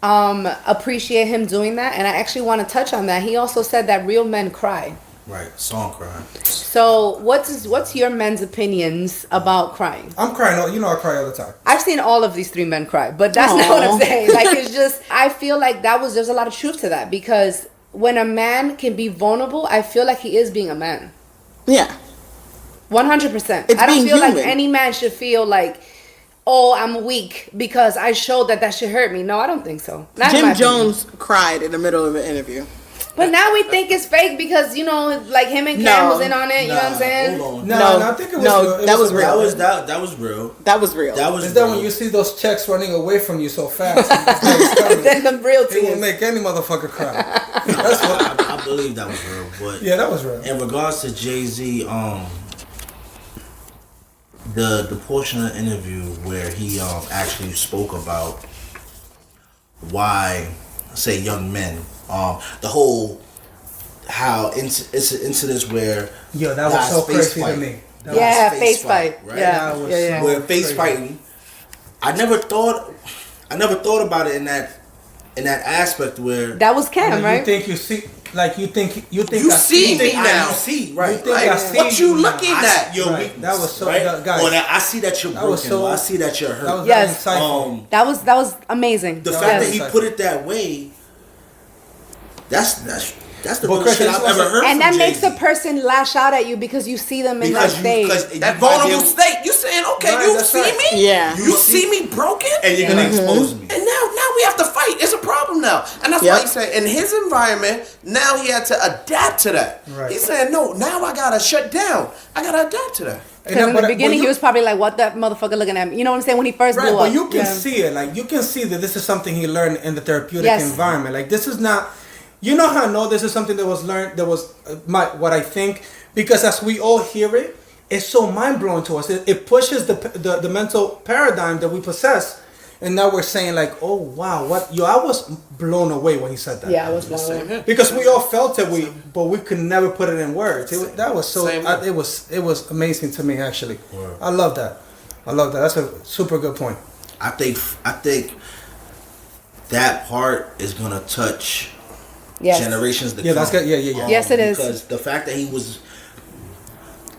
appreciate him doing that, and I actually want to touch on that. He also said that real men cry. Right, song cry. So what's your men's opinions about crying? I'm crying. I cry all the time. I've seen all of these three men cry, but that's not what I'm saying. Like, it's just, I feel like there's a lot of truth to that, because when a man can be vulnerable, I feel like he is being a man. Yeah. 100%. It's I don't being feel like human. any man should feel like, oh, I'm weak because I showed that shit hurt me. No, I don't think so. Not in my Jim opinion. Jones cried in the middle of an interview. But now we think it's fake because, like him and Cam was in on it, you know what I'm saying? Hold on. No, I think it was real. It that was a real. That was real. That was real. That was Is that real. when you see those checks running away from you so fast? Then the real It will tears. make any motherfucker cry. I believe that was real, but Yeah, that was real. in regards to Jay-Z, the portion of the interview where he actually spoke about why, say, young men, the whole how incidents where Yo, that was guys so face crazy fight. to me. That Yeah, Face face fight, fight. right? Yeah, That was yeah. so- where face crazy. fighting. I never thought about it in that aspect where That was Cam, You right? think you see, like you think You I see me it. now. see You right. think Like, I see what you now. looking I at? see your Right. weakness, That was so- right? guys, or that I see that you're that broken. was so- or I see that you're hurt. That was Yes. very insightful. That was amazing. The That fact was that he insightful. put it that way, that's the But most Chris, shit this I've was ever a- heard And from that makes Jay-Z. the person lash out at you because you see them in that state. That vulnerable state. You saying, okay, Right, you that's see right. me? Yeah. You see me broken? and you're gonna expose me. And now we have to fight. It's a problem now. And that's why Yep. he said in his environment, now he had to adapt to that. Right. He said, no, now I gotta shut down. I gotta adapt to that. Because in the beginning, he was probably like, what that motherfucker looking at me? You know what I'm saying? When he first right, blew but up. you can Yeah. see it. Like you can see that this is something he learned in the therapeutic Yes. environment. Like this is not. You know how I know this is something that was learned. That was what I think, because as we all hear it, it's so mind blowing to us. It pushes the mental paradigm that we possess, and now we're saying like, oh wow, what? I was blown away when he said that. Yeah, I was blown away. Because we all felt it, but we could never put it in words. That was so. Same. It was amazing to me actually. I love that. That's a super good point. I think that part is gonna touch Yes. generations to Yeah, come. that's good. Yeah. Yes, it is. Because the fact that he was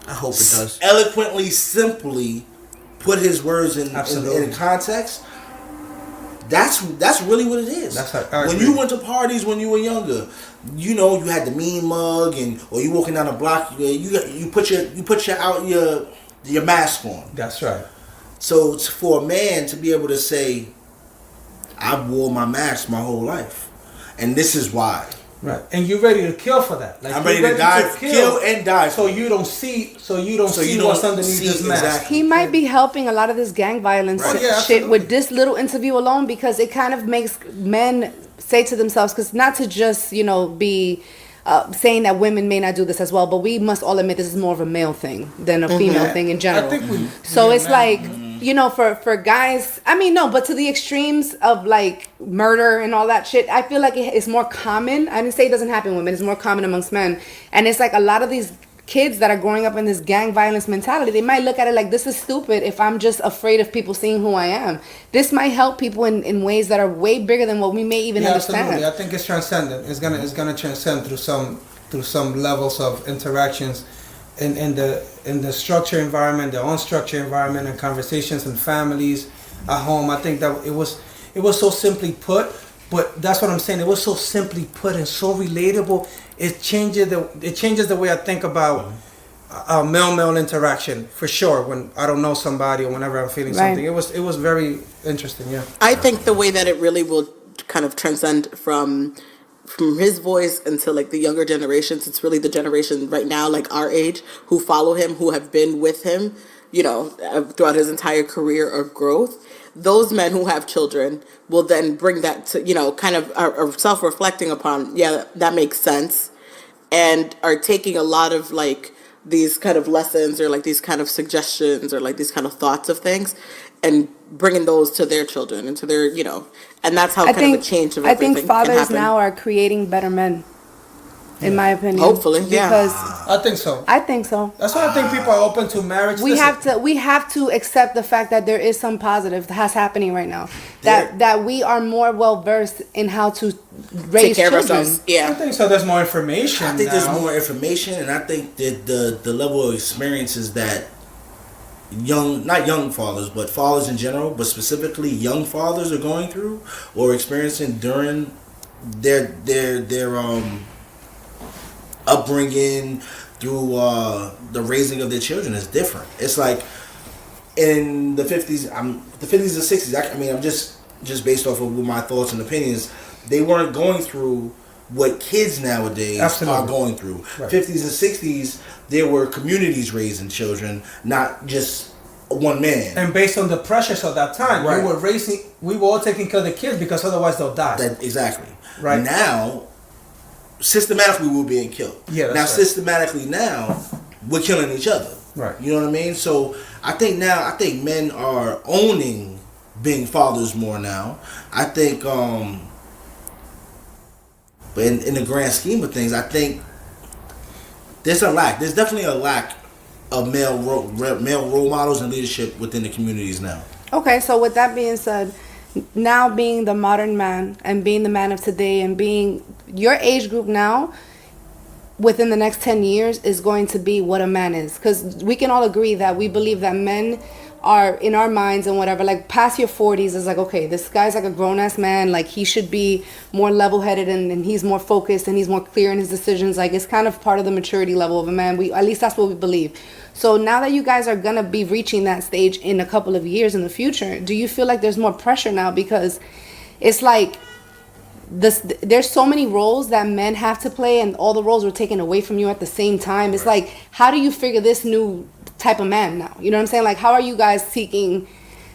I hope it does. eloquently, simply put his words in Absolutely. context. That's really what it is. I When agree. you went to parties when you were younger, you had the mean mug, or you walking down the block, you put your mask on. That's right. So it's for a man to be able to say, I wore my mask my whole life, and this is why. Right, and you're ready to kill for that. Like I'm you're ready to die, kill and die. So you don't see. So you don't So see you don't what's underneath see this mask. exactly. He might be helping a lot of this gang violence Right. Yeah, shit absolutely. with this little interview alone, because it kind of makes men say to themselves, because not to just be saying that women may not do this as well, but we must all admit this is more of a male thing than a female thing in general. I think we. So yeah, it's man. like, for guys, I mean, no, but to the extremes of like murder and all that shit, I feel like it's more common. I didn't say it doesn't happen with women, it's more common amongst men. And it's like a lot of these kids that are growing up in this gang violence mentality, they might look at it like, this is stupid if I'm just afraid of people seeing who I am. This might help people in ways that are way bigger than what we may even understand. Absolutely. I think it's transcendent. It's gonna transcend through some levels of interactions in the structured environment, the unstructured environment, and conversations and families at home. I think that it was so simply put, but that's what I'm saying. It was so simply put and so relatable. It changes the way I think about male interaction for sure. When I don't know somebody or whenever I'm feeling Right. something, it was very interesting. Yeah. I think the way that it really will kind of transcend from his voice until like the younger generations, it's really the generation right now, like our age, who follow him, who have been with him. throughout his entire career of growth, those men who have children will then bring that to, kind of are self-reflecting upon, yeah, that makes sense, and are taking a lot of like these kind of lessons or like these kind of suggestions or like these kind of thoughts of things and bringing those to their children and to their, and that's how kind of a change of everything I think fathers can happen. now are creating better men, in my opinion. Hopefully, yeah. Because I think so. I think so. That's why I think people are open to marriage. We Listen, have to accept the fact that there is some positive that's happening right now. That we are more well versed in how to raise Take care children. of ourselves. I Yeah. think so. There's more information. I think now. there's more information, and I think that the level of experiences that not young fathers, but fathers in general, but specifically young fathers are going through or experiencing during their upbringing through the raising of their children is different. It's like in the 50s, the 50s and 60s. I'm just based off of my thoughts and opinions. They weren't going through what kids nowadays are going through. Right. 50s and 60s, there were communities raising children, not just one man. And based on the pressures of that time, Right. we were all taking care of the kids because otherwise they'll die. Exactly. Right. Now, systematically we're being killed. Yeah, that's now, right. systematically now, we're killing each other. Right. You know what I mean? So I think men are owning being fathers more now. I think, but in the grand scheme of things, I think there's a lack. There's definitely a lack of male role models and leadership within the communities now. Okay, so with that being said, now being the modern man and being the man of today and being your age group now, within the next 10 years is going to be what a man is. Because we can all agree that we believe that men are, in our minds and whatever, like past your 40s is like, okay, this guy's like a grown-ass man, like he should be more level-headed and he's more focused and he's more clear in his decisions. Like it's kind of part of the maturity level of a man. At least that's what we believe. So now that you guys are going to be reaching that stage in a couple of years in the future, do you feel like there's more pressure now? Because it's like there's so many roles that men have to play and all the roles were taken away from you at the same time. It's like, how do you figure this new type of man now? You know what I'm saying? Like, how are you guys seeking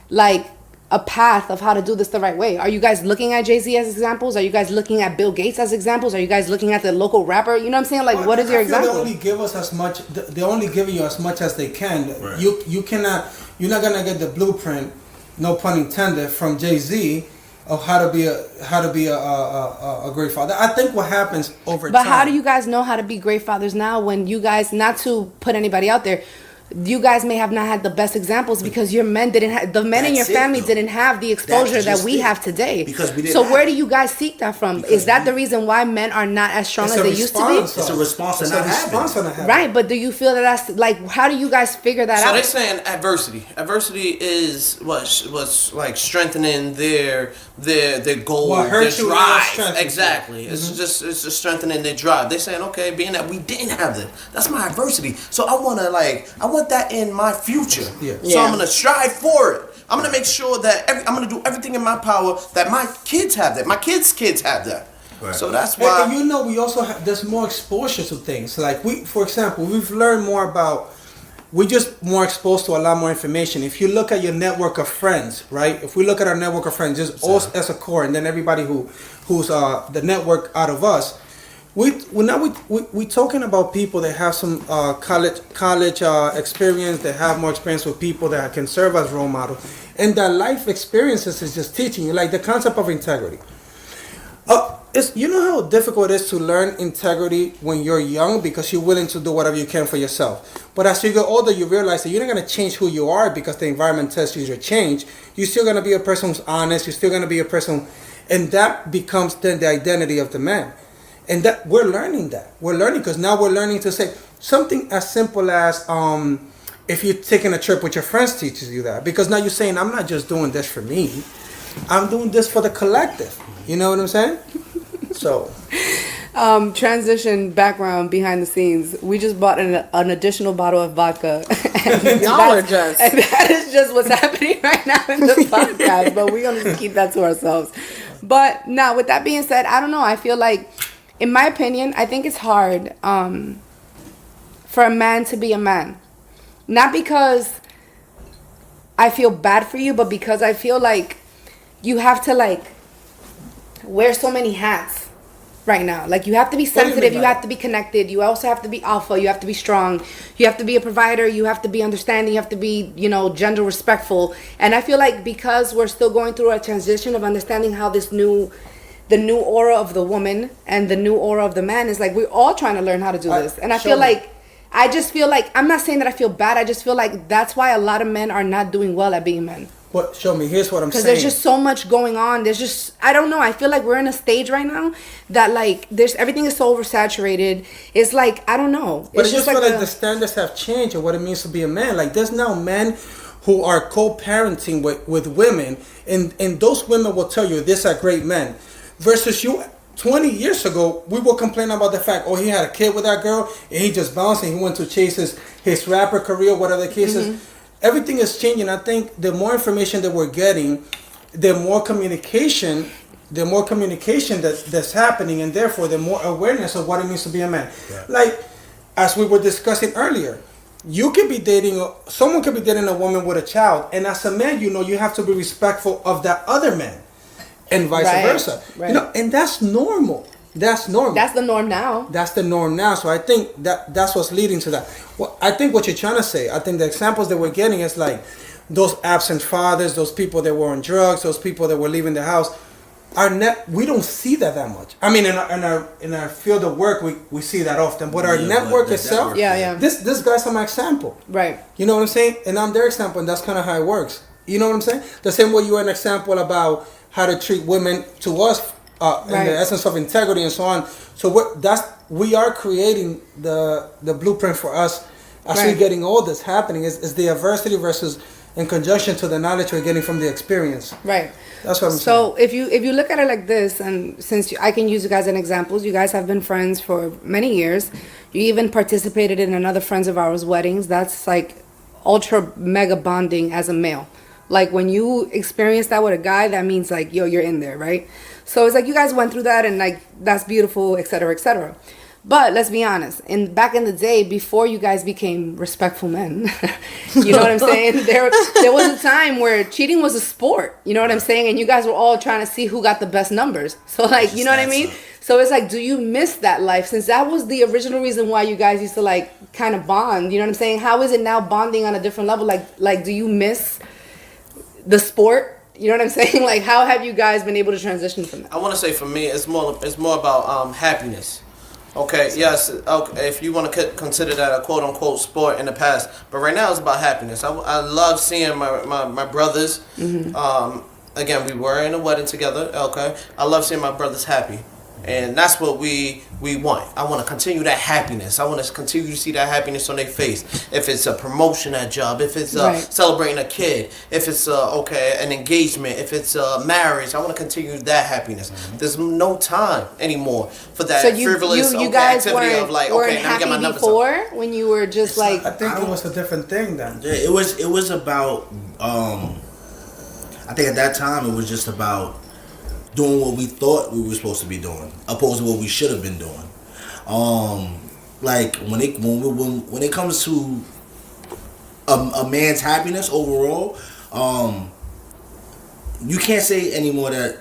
like a path of how to do this the right way? Are you guys looking at Jay-Z as examples? Are you guys looking at Bill Gates as examples? Are you guys looking at the local rapper? You know what I'm saying? Like, what is your example? They only give us as much. They're only giving you as much as they can. Right. You cannot. You're not gonna get the blueprint, no pun intended, from Jay-Z of how to be a great father. I think what happens over time. But how do you guys know how to be great fathers now when you guys, not to put anybody out there, you guys may have not had the best examples because your men didn't have, the men in your That's it, family though. didn't have the exposure That's that just we it. have today. Because we didn't So have where it. do you guys seek that from? Because Is that we- the reason why men are not as strong It's as a they used to response, be? It's a response to It's not a response having. to not having. Right, but do you feel that that's like, how do you guys figure that So out? they're saying adversity. Adversity is what's like strengthening their goal, What their hurts you drive. strengthens you. Exactly. It's just strengthening their drive. They're saying, okay, being that we didn't have this, that's my adversity. So I want that in my future. Yeah. So Yeah. I'm gonna strive for it. I'm gonna make sure that I'm gonna do everything in my power that my kids have that, my kids' kids have that. Right. So that's And why. you know, we also have, there's more exposure to things. Like for example, we've learned more about, we're just more exposed to a lot more information. If you look at your network of friends, right? If we look at our network of friends, just us as a core, and then everybody who's the network out of us, we talking about people that have some college experience, that have more experience with people that can serve as role models, and that life experiences is just teaching you, like the concept of integrity. You know how difficult it is to learn integrity when you're young because you're willing to do whatever you can for yourself. But as you get older, you realize that you're not going to change who you are because the environment tells you to change. You're still going to be a person who's honest. You're still going to be a person, and that becomes then the identity of the man. And that we're learning that. We're learning because now we're learning to say something as simple as if you're taking a trip with your friends teaches you that. Because now you're saying, I'm not just doing this for me. I'm doing this for the collective. You know what I'm saying? So, Transition background behind the scenes. We just bought an additional bottle of vodka. And Y'all are just- and that is just what's happening right now in the podcast. But we're gonna just keep that to ourselves. But now, with that being said, I don't know. I feel like, in my opinion, I think it's hard for a man to be a man. Not because I feel bad for you, but because I feel like you have to like wear so many hats right now. Like you have to be What do you sensitive, mean you by have to be connected, you also have to be alpha, you have to be strong, you have to be a provider, you have to be understanding, you have to be, you know, gender respectful. And I feel like because we're still going through a transition of understanding how the new aura of the woman and the new aura of the man is like, we're all trying to learn how to do this. And I show feel me. like I just feel like, I'm not saying that I feel bad, I just feel like that's why a lot of men are not doing well at being men. What? Show me. Here's what I'm Because saying. there's just so much going on. There's just, I don't know. I feel like we're in a stage right now that like there's everything is so oversaturated. It's like, I don't know. But it's just like like the standards have changed of what it means to be a man. Like there's now men who are co-parenting with women, and those women will tell you these are great men. Versus you, 20 years ago, we were complaining about the fact, oh, he had a kid with that girl, and he just bounced and he went to chase his rapper career, whatever the case is. Everything is changing. I think the more information that we're getting, the more communication that's happening, and therefore the more awareness of what it means to be a man. Right. Like, as we were discussing earlier, someone could be dating a woman with a child, and as a man, you know, you have to be respectful of that other man, and vice Right, versa. right. You know, and that's normal. That's normal. That's the norm now. That's the norm now. So I think that's what's leading to that. Well, I think what you're trying to say, I think the examples that we're getting is like those absent fathers, those people that were on drugs, those people that were leaving the house. We don't see that much. I mean, in our field of work, we see that often. But our Yeah, network but the itself, network, Yeah. this guy's my example. Right. You know what I'm saying? And I'm their example, and that's kind of how it works. You know what I'm saying? The same way you're an example about how to treat women to us in Right. the essence of integrity and so on. So we are creating the blueprint for us as we're Right. getting all this happening. Is the adversity versus in conjunction to the knowledge we're getting from the experience. Right. That's what I'm saying. So if you look at it like this, and since I can use you guys as an examples, you guys have been friends for many years. You even participated in another friends of ours weddings. That's like ultra mega bonding as a male. Like when you experience that with a guy, that means like, yo, you're in there, right? So it's like you guys went through that, and like that's beautiful, etc., etc. But let's be honest. Back in the day, before you guys became respectful men, you know what I'm saying? There was a time where cheating was a sport. You know what I'm saying? And you guys were all trying to see who got the best numbers. So like, you know what I mean? So it's like, do you miss that life? Since that was the original reason why you guys used to like kind of bond. You know what I'm saying? How is it now bonding on a different level? Like, do you miss the sport? You know what I'm saying? Like, how have you guys been able to transition from that? I want to say for me, it's more about happiness. Okay, yes. Okay, if you want to consider that a quote unquote sport in the past, but right now it's about happiness. I love seeing my brothers. Again, we were in a wedding together. Okay, I love seeing my brothers happy, and that's what we want. I want to continue that happiness. I want to continue to see that happiness on their face. If it's a promotion at job, if it's Right. celebrating a kid, if it's an engagement, if it's a marriage, I want to continue that happiness. There's no time anymore for that So you frivolous guys activity weren't, of like, weren't okay, let me get my happy numbers up. before when you were just like, I think it was a different thing then. Yeah, it was about I think at that time it was just about doing what we thought we were supposed to be doing, opposed to what we should have been doing. Like when it comes to a man's happiness overall, you can't say anymore that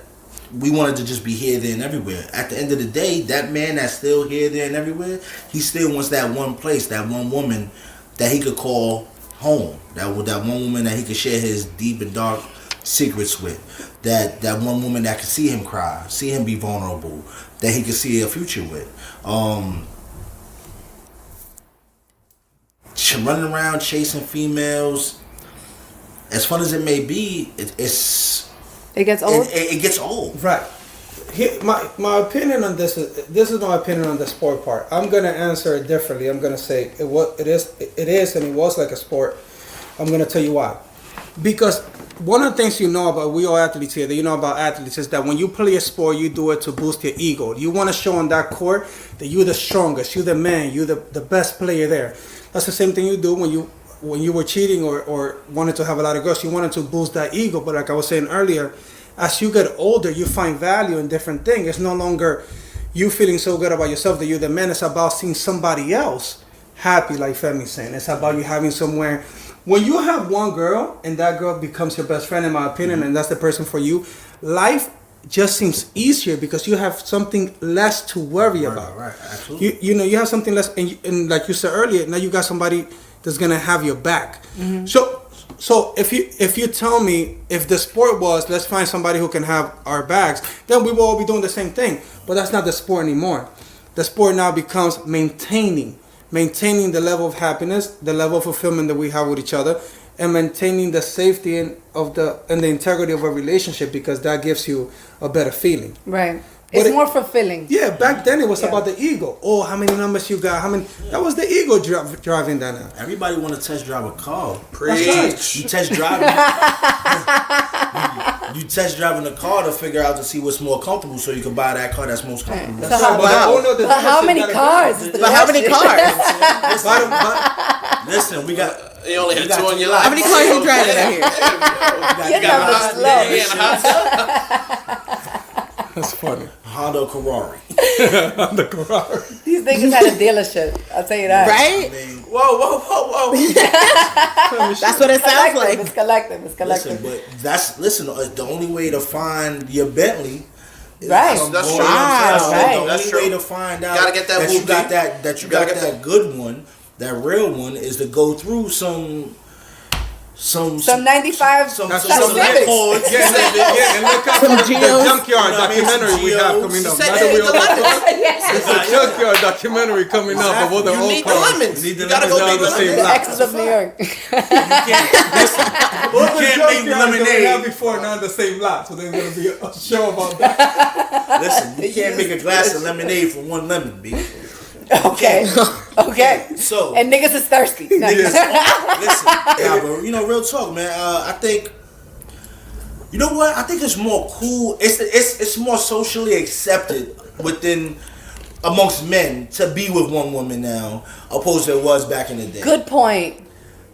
we wanted to just be here, there, and everywhere. At the end of the day, that man that's still here, there, and everywhere, he still wants that one place, that one woman that he could call home. That one woman that he could share his deep and dark secrets with. That one woman that could see him cry, see him be vulnerable, that he could see a future with. Running around chasing females, as fun as it may be, it gets old. It gets old. Right. Here, my opinion on this is my opinion on the sport part. I'm gonna answer it differently. I'm gonna say it is and it was like a sport. I'm gonna tell you why. Because one of the things we all athletes here, that you know about athletes, is that when you play a sport, you do it to boost your ego. You want to show on that court that you're the strongest, you're the man, you're the best player there. That's the same thing you do when you were cheating or wanted to have a lot of girls. You wanted to boost that ego. But like I was saying earlier, as you get older, you find value in different things. It's no longer you feeling so good about yourself that you're the man. It's about seeing somebody else happy, like Femi's saying. It's about you having somewhere when you have one girl and that girl becomes your best friend, in my opinion, and that's the person for you, life just seems easier because you have something less to worry about. Right, absolutely. You have something less, and like you said earlier, now you got somebody that's gonna have your back. So if you tell me if the sport was let's find somebody who can have our backs, then we will all be doing the same thing. But that's not the sport anymore. The sport now becomes maintaining the level of happiness, the level of fulfillment that we have with each other, and maintaining the safety and the integrity of a relationship, because that gives you a better feeling. Right. But It's more fulfilling. Yeah, back then it was Yeah. about the ego. Oh, how many numbers you got? How many? That was the ego driving that now. Everybody want to test drive a car. Preach. You test driving. you test driving a car to figure out to see what's more comfortable, so you can buy that car that's most comfortable. So how, But the owner of the but how dealership many gotta cars? be- is the But how many question. cars? Listen, we got. You only we had got 2 on your two- life. How many cars you driving out here? Your number's low. That's funny. Honda Ferrari. The Ferrari. These niggas had a dealership. I'll tell you that. Right? Whoa. That's what it sounds like. It's collective. It's collective. Listen, the only way to find your Bentley. Right. That's going true. outside. Right. The That's only true. way to find out Gotta get that you whoopie. got that you Gotta got get that good one, that real one, is to go through some Some 95. some That's some Civics. Accords. Yeah, and look out for the Geos. junkyard You know what I mean? documentary Some we have Geos. coming up. Said Now they that we need the all- lemons. There's a junkyard documentary coming up of all the You old need the cars. lemons. You need the You gotta lemons. go They're make on the the same lemons. block. Exes of New York. You can't make Junkyards that we had lemonade. before now in the same lot, so there's gonna be a show about that. Listen, you can't make a glass of lemonade from one lemon, B. Okay. Okay. So And niggas is thirsty. No. listen, yeah, but real talk, man. I think, you know what? I think it's more cool. It's more socially accepted amongst men to be with one woman now, opposed to it was back in the day. Good point.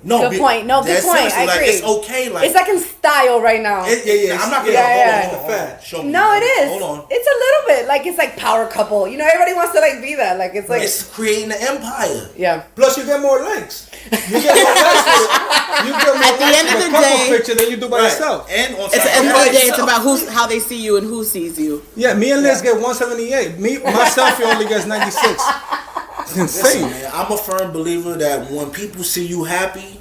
No, Good point. No, good that's point. seriously, I like, agree. it's okay. Like It's like in style right now. yeah. I'm not gonna Yeah, hold on. Show me. No, it is. Hold on. It's a little bit like it's like power couple. You know, everybody wants to like be that. Like it's like It's creating an empire. yeah. Plus, you get more likes. You get more likes with it. You get more At the likes end of with a the couple day- picture than you do by yourself. And on It's top at the end of the day, it's yourself. about how they see you and who sees you. Yeah, me and Liz get 178. My selfie only gets 96. It's insane. Listen, man, I'm a firm believer that when people see you happy,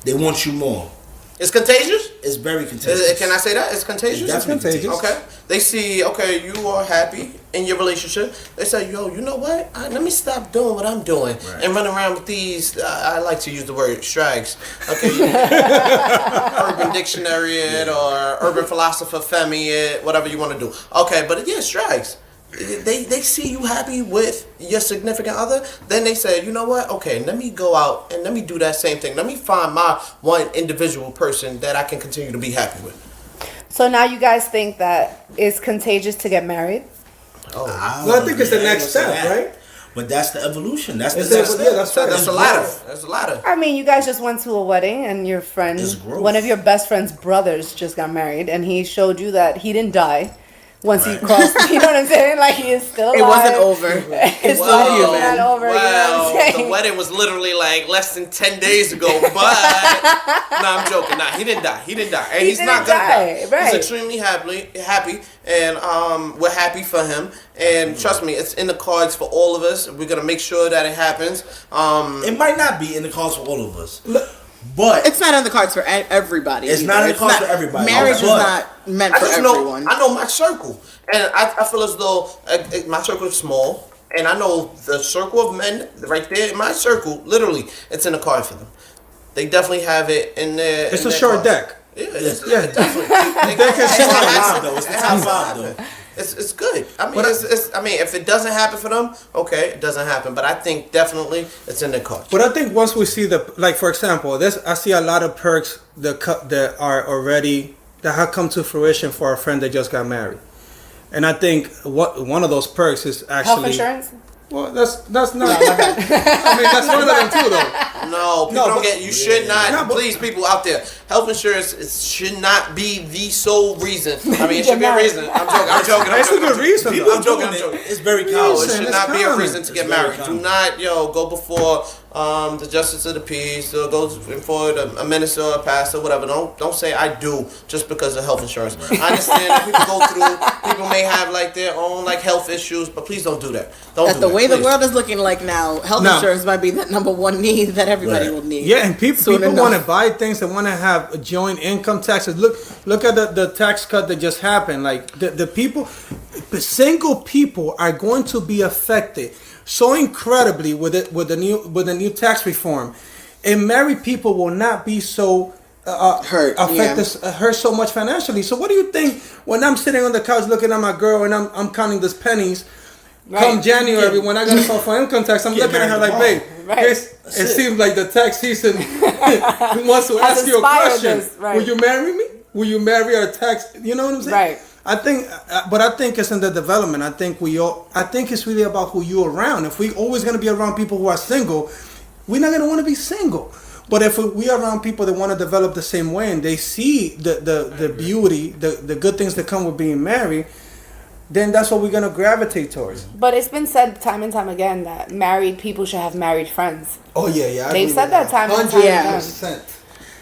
they want you more. It's contagious? It's very contagious. Can I say that? It's contagious? It's definitely contagious. Okay. They see, okay, you are happy in your relationship. They say, yo, you know what? Let me stop doing what I'm doing and run around with these, I like to use the word strags. Okay. Urban Dictionary it or Urban Philosopher Femi it, whatever you want to do. Okay, but yeah, strags. They see you happy with your significant other, then they say, you know what? Okay, let me go out and let me do that same thing. Let me find my one individual person that I can continue to be happy with. So now you guys think that it's contagious to get married? Well, I think it's the next step, right? But that's the evolution. That's the It's next the- step. yeah, that's right. That's a ladder. That's a ladder. I mean, you guys just went to a wedding and your friend, It's growth. one of your best friend's brothers just got married and he showed you that he didn't die once he Right. crossed, you know what I'm saying? Like he is still alive. It wasn't over. It's still Well, not over, you know Well, what I'm the saying? wedding was literally like less than 10 days ago, but no, I'm joking. Nah, he didn't die. He didn't die, and He he's not didn't gonna die, die. right. He's extremely happy, and we're happy for him. And trust me, it's in the cards for all of us. We're gonna make sure that it happens. It might not be in the cards for all of us, but It's not on the cards for everybody. It's either. not in the cards for everybody. Marriage is But not meant I for just everyone. know. I know my circle, and I feel as though my circle is small, and I know the circle of men right there in my circle. Literally, it's in the card for them. They definitely have it in their. It's in a their short card. deck. Yeah, it's, Yeah. definitely. Deck is It short. has to- though. It's the it top has to five, happen. though. It's good. I mean, I mean, if it doesn't happen for them, okay, it doesn't happen. But I think definitely it's in their cards. But I think once we see like for example, I see a lot of perks that are already that have come to fruition for a friend that just got married, and I think one of those perks is Health actually insurance? well, that's not. I mean, that's one of them too, though. No, people No, don't but- get. You should not. No, but- Please, people out there, health insurance should not be the sole reason. I mean, it should be a reason. I'm joking. It's a good reason. people though. I'm joking, doing I'm joking. it. It's very No, common. it Listen, should it's not be a common. reason to get It's very married. Do common. not, go before the justice of the peace, or goes forward a minister or a pastor, whatever. Don't say I do just because of health insurance. I understand that people go through, people may have like their own like health issues, but please don't do that. Don't do The that, way the please. world is looking like now, health No. insurance might be the number one need that everybody Right. will need. Yeah, and people Soon enough. want to buy things. They want to have joint income taxes. Look at the tax cut that just happened. Like the people, the single people are going to be affected so incredibly with the new tax reform, and married people will not be so hurt so much financially. So what do you think when I'm sitting on the couch looking at my girl and I'm counting these pennies? Come January, when I gotta file for income tax, I'm looking at her like, babe, it seems like the tax season wants to ask you a question. Will you marry me? Will you marry our tax? You know what I'm saying? Right. I think it's in the development. I think it's really about who you're around. If we always gonna be around people who are single, we're not gonna want to be single. But if we are around people that want to develop the same way and they see the beauty, the good things that come with being married, then that's what we're gonna gravitate towards. But it's been said time and time again that married people should have married friends. Oh yeah. They've said that time and time again. 100%.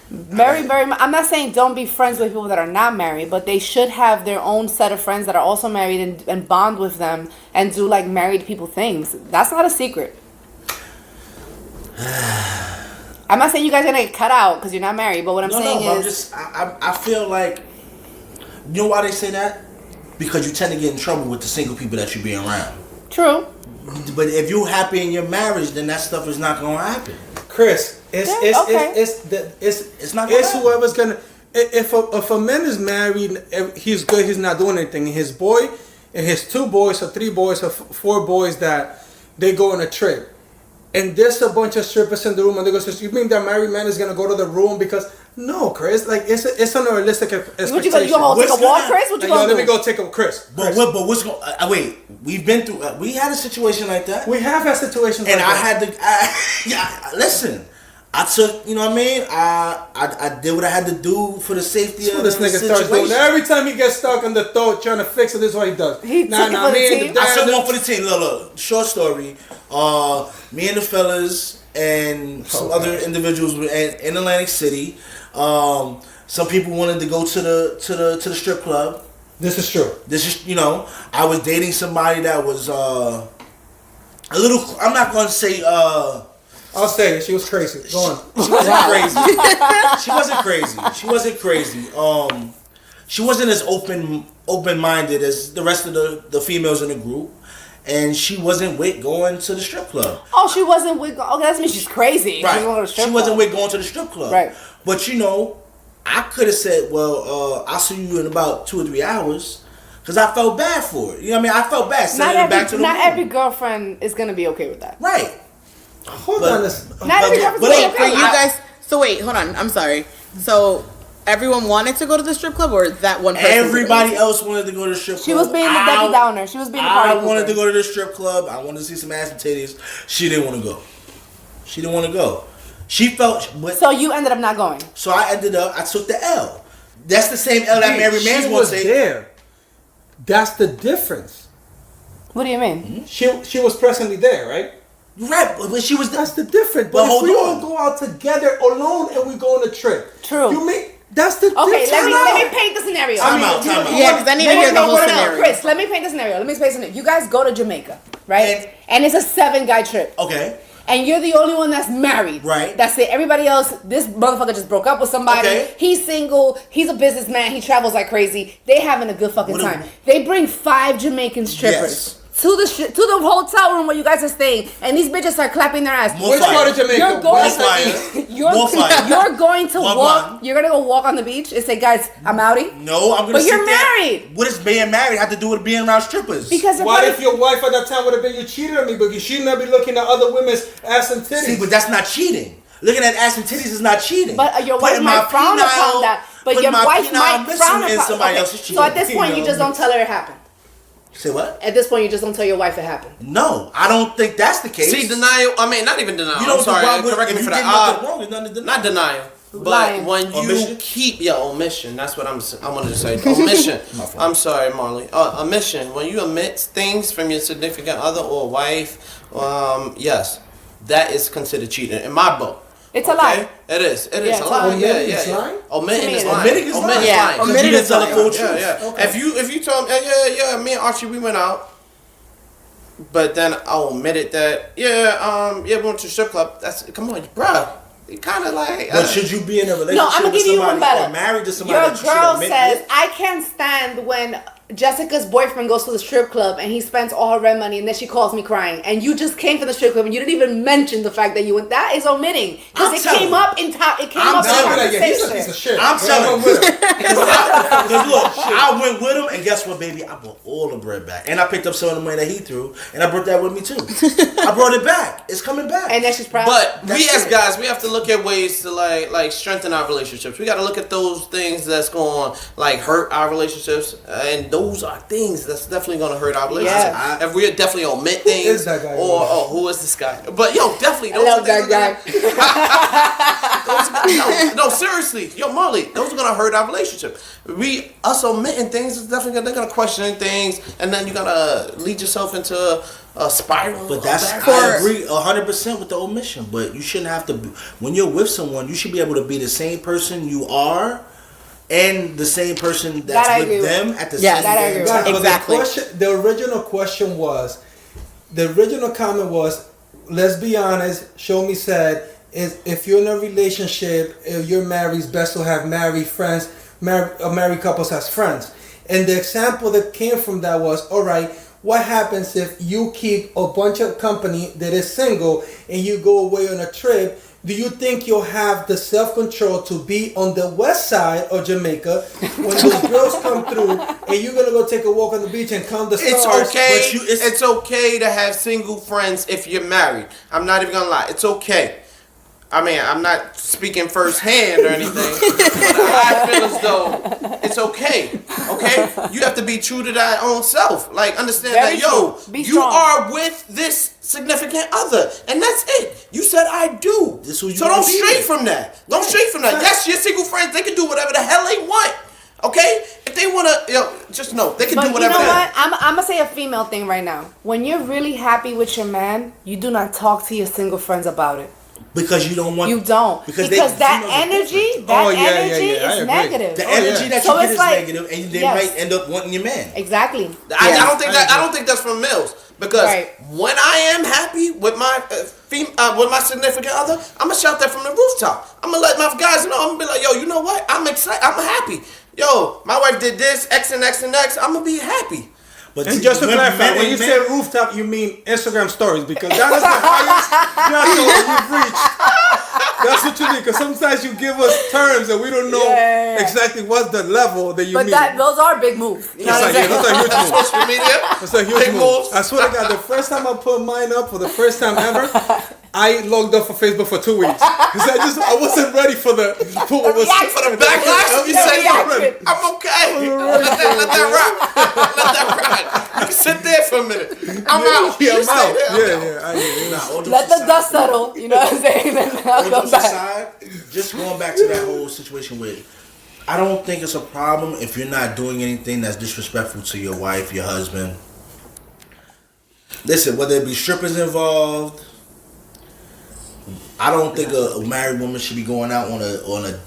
Very. I'm not saying don't be friends with people that are not married, but they should have their own set of friends that are also married and bond with them and do like married people things. That's not a secret. I'm not saying you guys are gonna get cut out because you're not married, but what I'm saying is, I feel like, you know why they say that? Because you tend to get in trouble with the single people that you be around. true. But if you're happy in your marriage, then that stuff is not gonna happen. Chris, it's not. It's whoever's gonna. If a man is married, he's good. He's not doing anything. His boy and his 2 boys or 3 boys or 4 boys that they go on a trip, and there's a bunch of strippers in the room, and they go, "So you mean that married man is gonna go to the room because?" No, Chris. Like it's unrealistic expectation. What you gonna take a walk, Chris? What you gonna do? Let me go take a Chris. But what's going? Wait, we've been through. We had a situation like that. We have had situations, And like I that. had to listen. I took, you know what I mean. I did what I had to do for the safety of This the nigga starts doing situation. that. Every time he gets stuck on the throat trying to fix it, this is what he does. He took it for the team? I took one for the team. Look, short story. Me and the fellas and some other individuals were in Atlantic City. Some people wanted to go to the strip club. This is true. This is, I was dating somebody that was a little. I'm not gonna say. I'll say it. She was crazy. Go on. She wasn't crazy. She wasn't crazy. She wasn't crazy. She wasn't as open-minded as the rest of the females in the group, and she wasn't with going to the strip club. Oh, she wasn't with. Okay, that means she's crazy. Right. She wasn't with going to the strip club. Right. But I could have said, well, I'll see you in about 2 or 3 hours. Because I felt bad for it. You know what I mean? I felt bad sending her back to the room. Not every girlfriend is going to be okay with that. Right. Hold on. Not every girlfriend is Wait, okay for with you that. guys. So wait, hold on. I'm sorry. So everyone wanted to go to the strip club, or that one person? Everybody else wanted to go to the strip club. She was being the Debbie Downer. She was being the party I wanted pooper. to go to the strip club. I wanted to see some ass and titties. She didn't want to go. She didn't want to go. She felt. So you ended up not going. So I took the L. That's the same L that Mary Man's She going was to take. there. That's the difference. What do you mean? She was presently there, right? Right, but she was. That's the difference. But But if hold we on. all go out together alone and we go on a trip, True. that's the Okay, difference. let me paint the scenario. Time out. Yeah, because I need to hear the whole scenario. Chris, let me paint the scenario. Let me explain something. You guys go to Jamaica, right? And it's a 7-guy trip. Okay. And you're the only one that's married. Right. That's it. Everybody else, this motherfucker just broke up with somebody. Okay. He's single. He's a businessman. He travels like crazy. They having a good fucking What time. They bring 5 Jamaican strippers. To the hotel room where you guys are staying, and these bitches start clapping their ass. More Which part of Jamaica? You're going West More side? fire. You're, More fire. you're going to One walk. one. You're gonna go walk on the beach and say, "Guys, I'm outie." No, I'm gonna. But sit you're there. married. What does being married have to do with being around strippers? Because What if your wife at that time would have been you cheated on me, but you should not be looking at other women's ass and titties? See, but that's not cheating. Looking at ass and titties is not cheating. But your wife Putting my might frown penile- upon that. But putting your my wife penile might missile frown in upon. somebody Okay. else's cheating. So at this point, you just don't tell her it happened. Say what? At this point, you just don't tell your wife it happened. No, I don't think that's the case. See, denial. I mean, not even denial. You don't I'm sorry. why would- Correct if me you for did that. nothing wrong, there's nothing to deny. Not denial. But Lying. when you Omission? keep your omission, that's what I wanted to say. Omission. I'm sorry, Marley. Omission. When you omit things from your significant other or wife, yes. that is considered cheating in my book. It's a lie. It is. It is Yeah, a it's lie. a lie. Omitting is lying? Omitting is lying. Omitting is lying. Yeah. lying. Omitting You didn't is tell the lying. full truth. Yeah. If you told me, yeah, me and Archie, we went out, but then I omitted that. We went to the strip club. Come on, bruh. You kind of like. But should you be in a relationship No, I'm gonna with give you one somebody better. or married to somebody Your that you should girl admit says, with? I can't stand when Jessica's boyfriend goes to the strip club and he spends all her rent money and then she calls me crying. And you just came from the strip club and you didn't even mention the fact that you went. That is omitting. Because I'm it telling came you. up in top. It came I'm up in telling you, Like, yeah, he's a conversation. piece of shit. I'm telling with him. Because look, I went with him, and guess what, baby? I brought all the bread back, and I picked up some of the money that he threw, and I brought that with me too. I brought it back. It's coming back. And then she's proud. But we That's as it. guys, we have to look at ways to like strengthen our relationships. We got to look at those things that's going to like hurt our relationships, and those are things that's definitely going to hurt our relationship. Yeah. If we definitely omit things, is that guy? or who is this guy? But yo, definitely I those love are things that guy. no, seriously, yo, Marley, those are gonna hurt our relationship. Us omitting things is definitely they're gonna question things, and then you're gonna lead yourself into a spiral. But that's of I bad agree 100% with the omission. But you shouldn't have to. When you're with someone, you should be able to be the same person you are, and the same person that's That I agree with with. them at the Yes. same That I agree time. with. But Exactly. The original question was, the original comment was, let's be honest, Show Me said, is if you're in a relationship, if you're married, it's best to have married friends, married couples as friends. And the example that came from that was, all right, what happens if you keep a bunch of company that is single and you go away on a trip? Do you think you'll have the self-control to be on the west side of Jamaica when those girls come through and you're going to go take a walk on the beach and count the stars? It's okay. but you- It's okay to have single friends if you're married. I'm not even gonna lie. It's okay. I mean, I'm not speaking firsthand or anything, but I feel as though it's okay. Okay, you have to be true to thy own self. Like, understand Very that, yo, true. Be you strong. are with this significant other, and that's it. You said I do. This who you So wanna don't be stray with. from that. Don't stray from that. Yes, your single friends, they can do whatever the hell they want. Okay, if they wanna, just know they can But do you whatever. know they what? I'm gonna say a female thing right now. When you're really happy with your man, you do not talk to your single friends about it. Because you don't want. You don't. Because they- that females are energy, different. that Oh, yeah, yeah, energy yeah, I is agree. negative. The energy that So you get it's is like- negative, and they yes. might end up wanting your man. Exactly. I don't think that's from males, because Right. when I am happy with my with my significant other, I'm gonna shout that from the rooftop. I'm gonna let my guys know. I'm gonna be like, yo, you know what? I'm excited. I'm happy. Yo, my wife did this X and X and X. I'm gonna be happy. But And just to when clarify, men when and you men- say rooftop, you mean Instagram stories, because that is the highest threshold you've reached. That's what you mean, because sometimes you give us terms and we don't know Yeah. exactly what's the level that you But mean. those are big moves. You know That's what I'm like, yeah, saying? that's a huge move. Social media. That's a huge Big move. moves. I swear to God, the first time I put mine up for the first time ever, I logged off for Facebook for 2 weeks because I wasn't ready for what was For the backlash, you say, yo, reaction. I'm okay. Let that rock. Let that rock. You can sit there for a minute. I'm out. Yeah, You I'm stay out. there, I'm out. Yeah, I hear Nah, all jokes Let the aside- dust settle. You know what I'm saying? Then I'll all go jokes back. aside, just going back to that whole situation with, I don't think it's a problem if you're not doing anything that's disrespectful to your wife, your husband. Listen, whether it be strippers involved, I don't think a married woman should be going out on a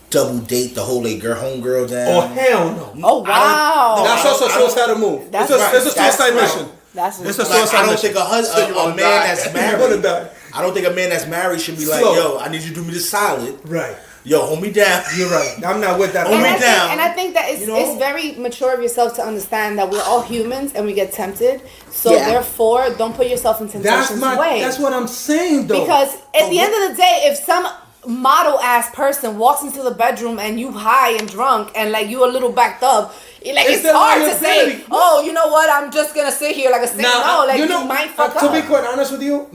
double date to hold a homegirl down. Oh, hell no. Oh wow. That's also a suicidal move. That's It's right. a suicide That's mission. That's It's a Like, suicide I don't mission. think a man that's You're married. gonna die. I don't think a man that's married should be like, Slow. yo, I need you to do me this solid. Right. Yo, hold me down. You're right. I'm not with that. Hold me I down. and I think that it's, You know? it's very mature of yourself to understand that we're all humans and we get tempted. So Yeah. therefore, don't put yourself in temptation's way. That's what I'm saying though. Because at the end of the day, if some model ass person walks into the bedroom and you high and drunk and like you a little backed up, it's their hard to say, liability. oh, you know what, I'm just gonna sit here like a snake. No, like you might fuck to be up. quite honest with you,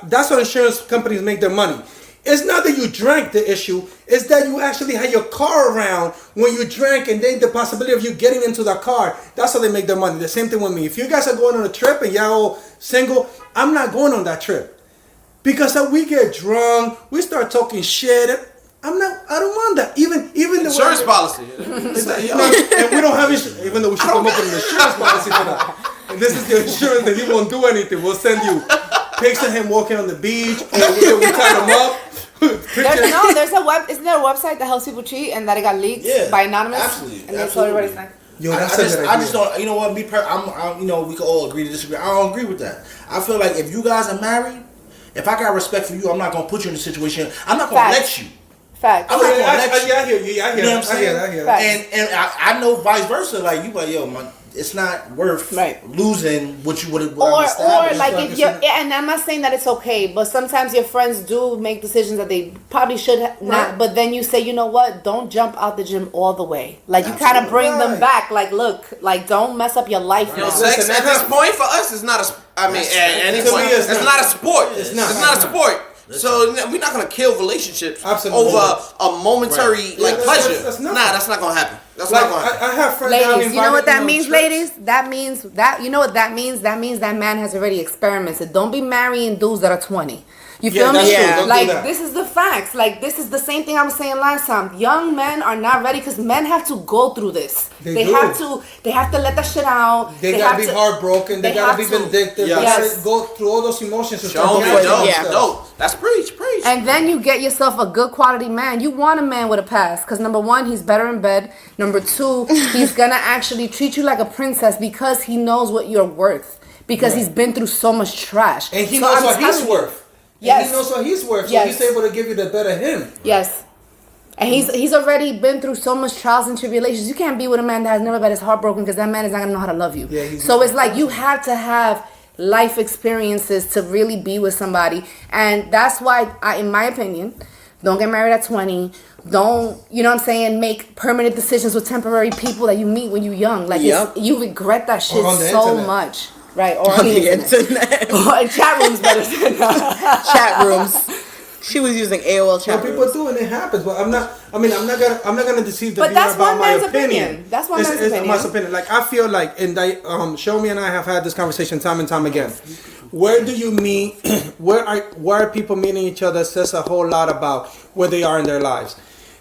that's how insurance companies make their money. It's not that you drank the issue, it's that you actually had your car around when you drank, and then the possibility of you getting into the car. That's how they make their money. The same thing with me. If you guys are going on a trip and y'all all single, I'm not going on that trip. Because we get drunk, we start talking shit. I don't want that. Even the Insurance policy. It's like, and we don't have insurance, even though we should come up with an insurance policy for that. And this is the insurance that he won't do anything. We'll send you pics of him walking on the beach, and we tied him up. There's a web. Isn't there a website that helps people cheat and that it got leaked by anonymous? Absolutely. And so everybody's like, Yo, I that's just don't. You know what? I'm. You know, we can all agree to disagree. I don't agree with that. I feel like if you guys are married, if I got respect for you, I'm not gonna put you in a situation. I'm not gonna let you. Facts. I'm not gonna let you. I hear you. I hear. You know what I'm saying? I hear. Facts. And I know vice versa. Like you, like yo, it's not worth losing what you would have. Or like if you're, and I'm not saying that it's okay, but sometimes your friends do make decisions that they probably should not. But then you say, you know what? Don't jump out the gym all the way. Like you kind of bring them back. Like look, like don't mess up your life. You know, sex at this point for us is not a. I mean, at any point, it's not a sport. It's not a sport. So we're not gonna kill relationships over a momentary pleasure. That's not gonna happen. That's not gonna happen. I have friends. Ladies, you know what that means, ladies? That means that you know what that means. That means that man has already experimented. Don't be marrying dudes that are 20. You feel me? True. Like this is the facts. Like this is the same thing I was saying last time. Young men are not ready because men have to go through this. They have to let that shit out. They gotta be heartbroken. They gotta be vindictive. They gotta go through all those emotions. Dope. That's preach. And then you get yourself a good quality man. You want a man with a past because number one, he's better in bed. Number two, he's gonna actually treat you like a princess because he knows what you're worth. Because he's been through so much trash. And he knows what he's worth. Yes. And he knows what he's worth. So he's able to give you the better him. Yes. And he's already been through so much trials and tribulations. You can't be with a man that has never been his heart broken because that man is not gonna know how to love you. So it's like you have to have life experiences to really be with somebody. And that's why in my opinion, don't get married at 20. Don't, you know what I'm saying, make permanent decisions with temporary people that you meet when you're young. Like you regret that shit so much. Right, or on the internet. Or in chat rooms better than chat rooms. She was using AOL chat rooms. People do, and it happens. But I'm not gonna deceive the viewer about my opinion. That's one man's opinion. It's my opinion. Like I feel like, Show Me and I have had this conversation time and time again. Where do you meet? Where are people meeting each other? Says a whole lot about where they are in their lives.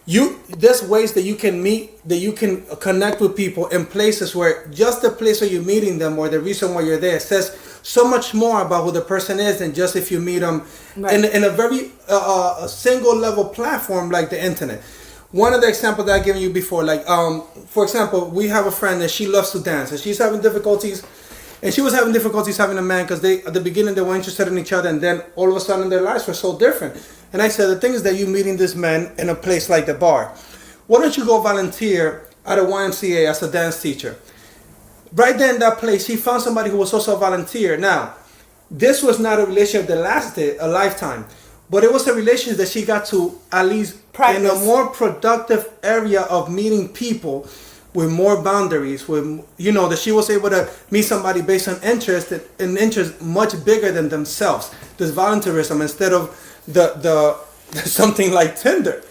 There's ways that you can meet, that you can connect with people in places where just the place where you're meeting them or the reason why you're there says so much more about who the person is than just if you meet them in a very single level platform like the internet. One of the examples that I've given you before, like for example, we have a friend that she loves to dance and she's having difficulties. And she was having difficulties having a man because at the beginning they were interested in each other, and then all of a sudden their lives were so different. And I said, the thing is that you're meeting this man in a place like the bar. Why don't you go volunteer at a YMCA as a dance teacher? Right there in that place, she found somebody who was also a volunteer. Now, this was not a relationship that lasted a lifetime, but it was a relationship that she got to at least practice in a more productive area of meeting people with more boundaries, that she was able to meet somebody based on interest much bigger than themselves. This volunteerism instead of the something like Tinder.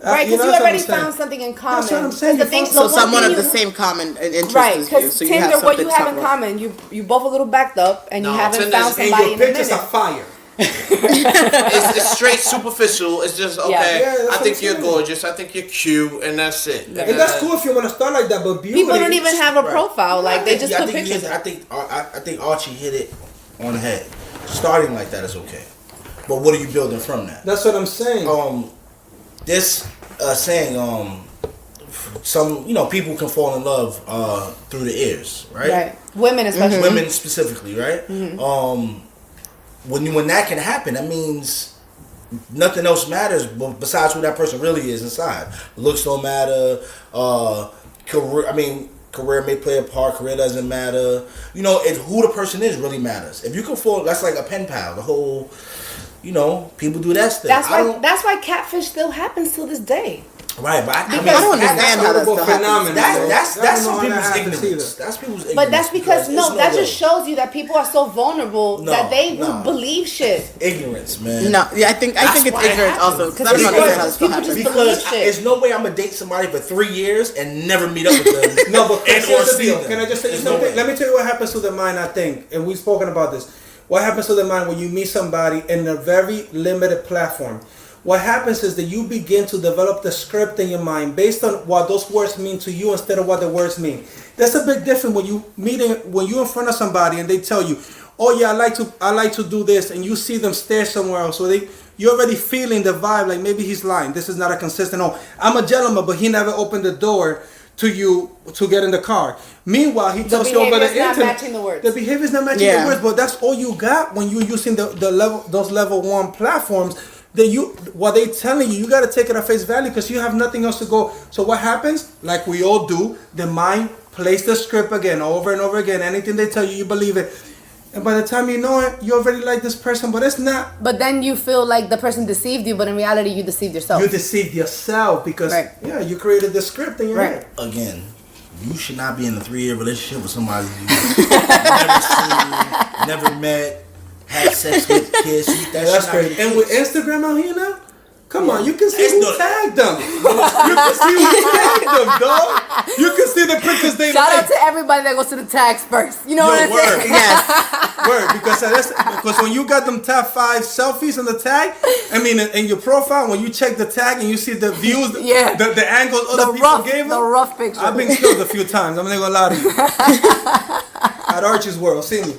Right, because you already found something in common. That's what I'm saying. So someone of the same common interest right, as you. Because So Tinder, what you have in common, you both a little backed up, and you haven't found somebody in a minute. And your pictures are fire. It's straight superficial. It's just I think you're saying. gorgeous. I think you're cute, and that's it. And that's cool if you want to start like that. But beauty, people don't even have a profile. Like they just put pictures. I think Archie hit it on the head. Starting like that is okay, but what are you building from that? That's what I'm saying. This saying some people can fall in love through the ears, right? Right. Women especially. Women specifically, right? Mm-hmm. When that can happen, that means nothing else matters besides who that person really is inside. Looks don't matter. Career may play a part. Career doesn't matter. It's who the person is really matters. If you can fall, that's like a pen pal. The whole, people do that stuff. That's why catfish still happens to this day. Right, but I don't understand how that's still happening. That's some people's ignorance. That's people's ignorance. But that's because that just shows you that people are so vulnerable that they will believe shit. Ignorance, man. No, yeah, I think it's ignorance also because I don't understand how this still happens. Because there's no way I'm gonna date somebody for 3 years and never meet up with them. No, but here's the deal. Can I just say something? Let me tell you what happens to the mind. I think, and we've spoken about this. What happens to the mind when you meet somebody in a very limited platform? What happens is that you begin to develop the script in your mind based on what those words mean to you instead of what the words mean. There's a big difference when you're in front of somebody and they tell you, oh yeah, I like to do this, and you see them stare somewhere else, so you're already feeling the vibe, like maybe he's lying. This is not a consistent. Oh, I'm a gentleman, but he never opened the door to you to get in the car. Meanwhile, he tells you over the internet. Matching the words. The behavior is not matching the words, but that's all you got when you're using those level 1 platforms. What they telling you got to take it at face value because you have nothing else to go. So what happens? Like we all do, the mind plays the script again, over and over again. Anything they tell you, you believe it. And by the time you know it, you already like this person, but it's not. But then you feel like the person deceived you, but in reality, you deceived yourself. You deceived yourself because, you created the script in your head. Again, you should not be in a 3-year relationship with somebody you've never seen, never met, had sex with, kissed. That's crazy. And with Instagram out here now, come on, you can see who tagged them. You can see who tagged them, dog. You can see the pictures they Shout out to everybody that goes to the tags first. You know what I'm saying? Yes. Word. Because when you got them top 5 selfies on the tag, I mean, in your profile, when you check the tag and you see the views, the angles other people gave them. The rough picture. I've been killed a few times. I'm not going to lie to you. At Archie's World, see me.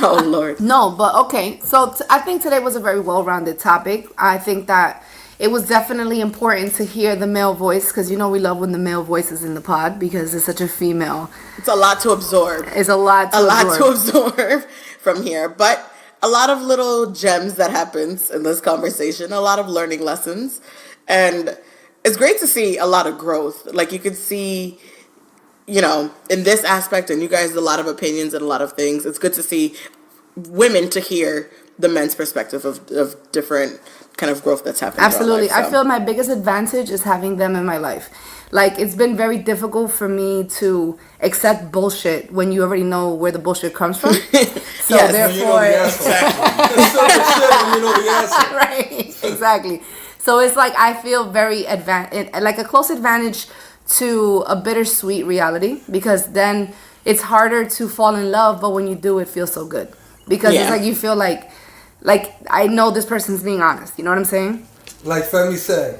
Oh, Lord. No, but okay. So I think today was a very well-rounded topic. I think that it was definitely important to hear the male voice because, you know, we love when the male voice is in the pod because it's such a female. It's a lot to absorb. It's a lot to absorb from here. But a lot of little gems that happens in this conversation, a lot of learning lessons. And it's great to see a lot of growth. Like you could see, you know, in this aspect, and you guys, a lot of opinions and a lot of things. It's good to see women to hear the men's perspective of different kind of growth that's happening. Absolutely. Life, so. I feel my biggest advantage is having them in my life. Like, it's been very difficult for me to accept bullshit when you already know where the bullshit comes from. So yes, therefore, right, exactly. So it's like I feel very like a close advantage to a bittersweet reality because then it's harder to fall in love, but when you do, it feels so good because it's like you feel like I know this person's being honest. You know what I'm saying? Like Femi said,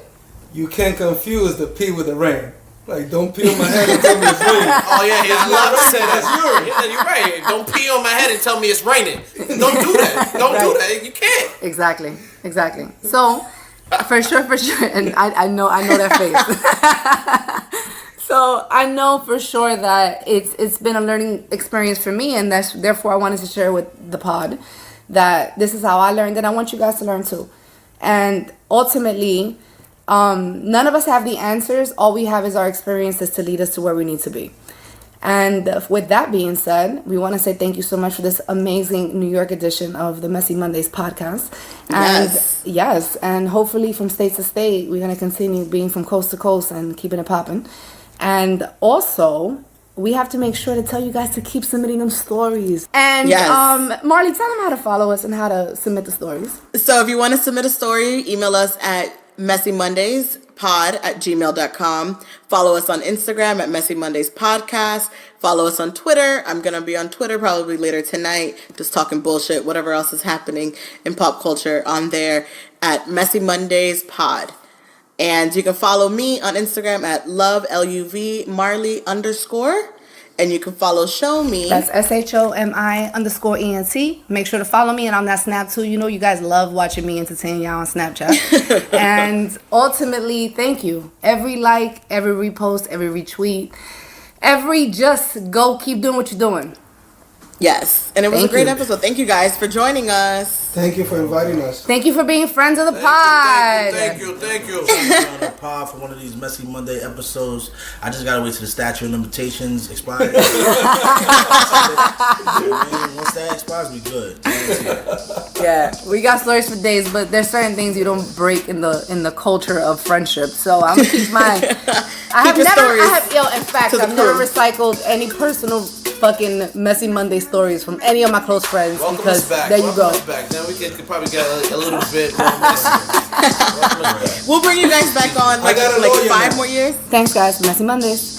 you can't confuse the pee with the rain. Like, don't pee on my head and tell me it's raining. Oh yeah, his love said that. Yeah, you're right. Don't pee on my head and tell me it's raining. Don't do that. Don't do that. You can't. Exactly. So, for sure, and I know that face. So I know for sure that it's been a learning experience for me, and therefore I wanted to share with the pod that this is how I learned, and I want you guys to learn too. And ultimately, none of us have the answers. All we have is our experiences to lead us to where we need to be. And with that being said, we want to say thank you so much for this amazing New York edition of the Messy Mondays podcast. And yes, and hopefully from state to state, we're going to continue being from coast to coast and keeping it popping. And also, we have to make sure to tell you guys to keep submitting them stories. And Marley, tell them how to follow us and how to submit the stories. So if you want to submit a story, email us at messymondayspod@gmail.com. Follow us on Instagram at Messy Mondays Podcast. Follow us on Twitter. I'm going to be on Twitter probably later tonight, just talking bullshit, whatever else is happening in pop culture on there at Messy Mondays Pod. And you can follow me on Instagram at LUV Marley _. And you can follow Show Me. That's SHOMI_ENT. Make sure to follow me and on that Snap too. You know you guys love watching me entertain y'all on Snapchat. And ultimately, thank you. Every like, every repost, every retweet, just go keep doing what you're doing. Yes. And it was a great episode. Thank you guys for joining us. Thank you for inviting us. Thank you for being friends of the pod. Thank you. On the pod for one of these Messy Monday episodes. I just gotta wait till the statute of limitations expires. Once that expires, we good. Yeah, we got stories for days, but there's certain things you don't break in the culture of friendship. So I'm gonna keep mine. I've never recycled any personal fucking Messy Monday stories from any of my close friends. Welcome because us back. there you go. Back. Then we could probably get a little bit more messy. We'll bring you guys back on like 5 more years. Thanks guys, Messy Mondays.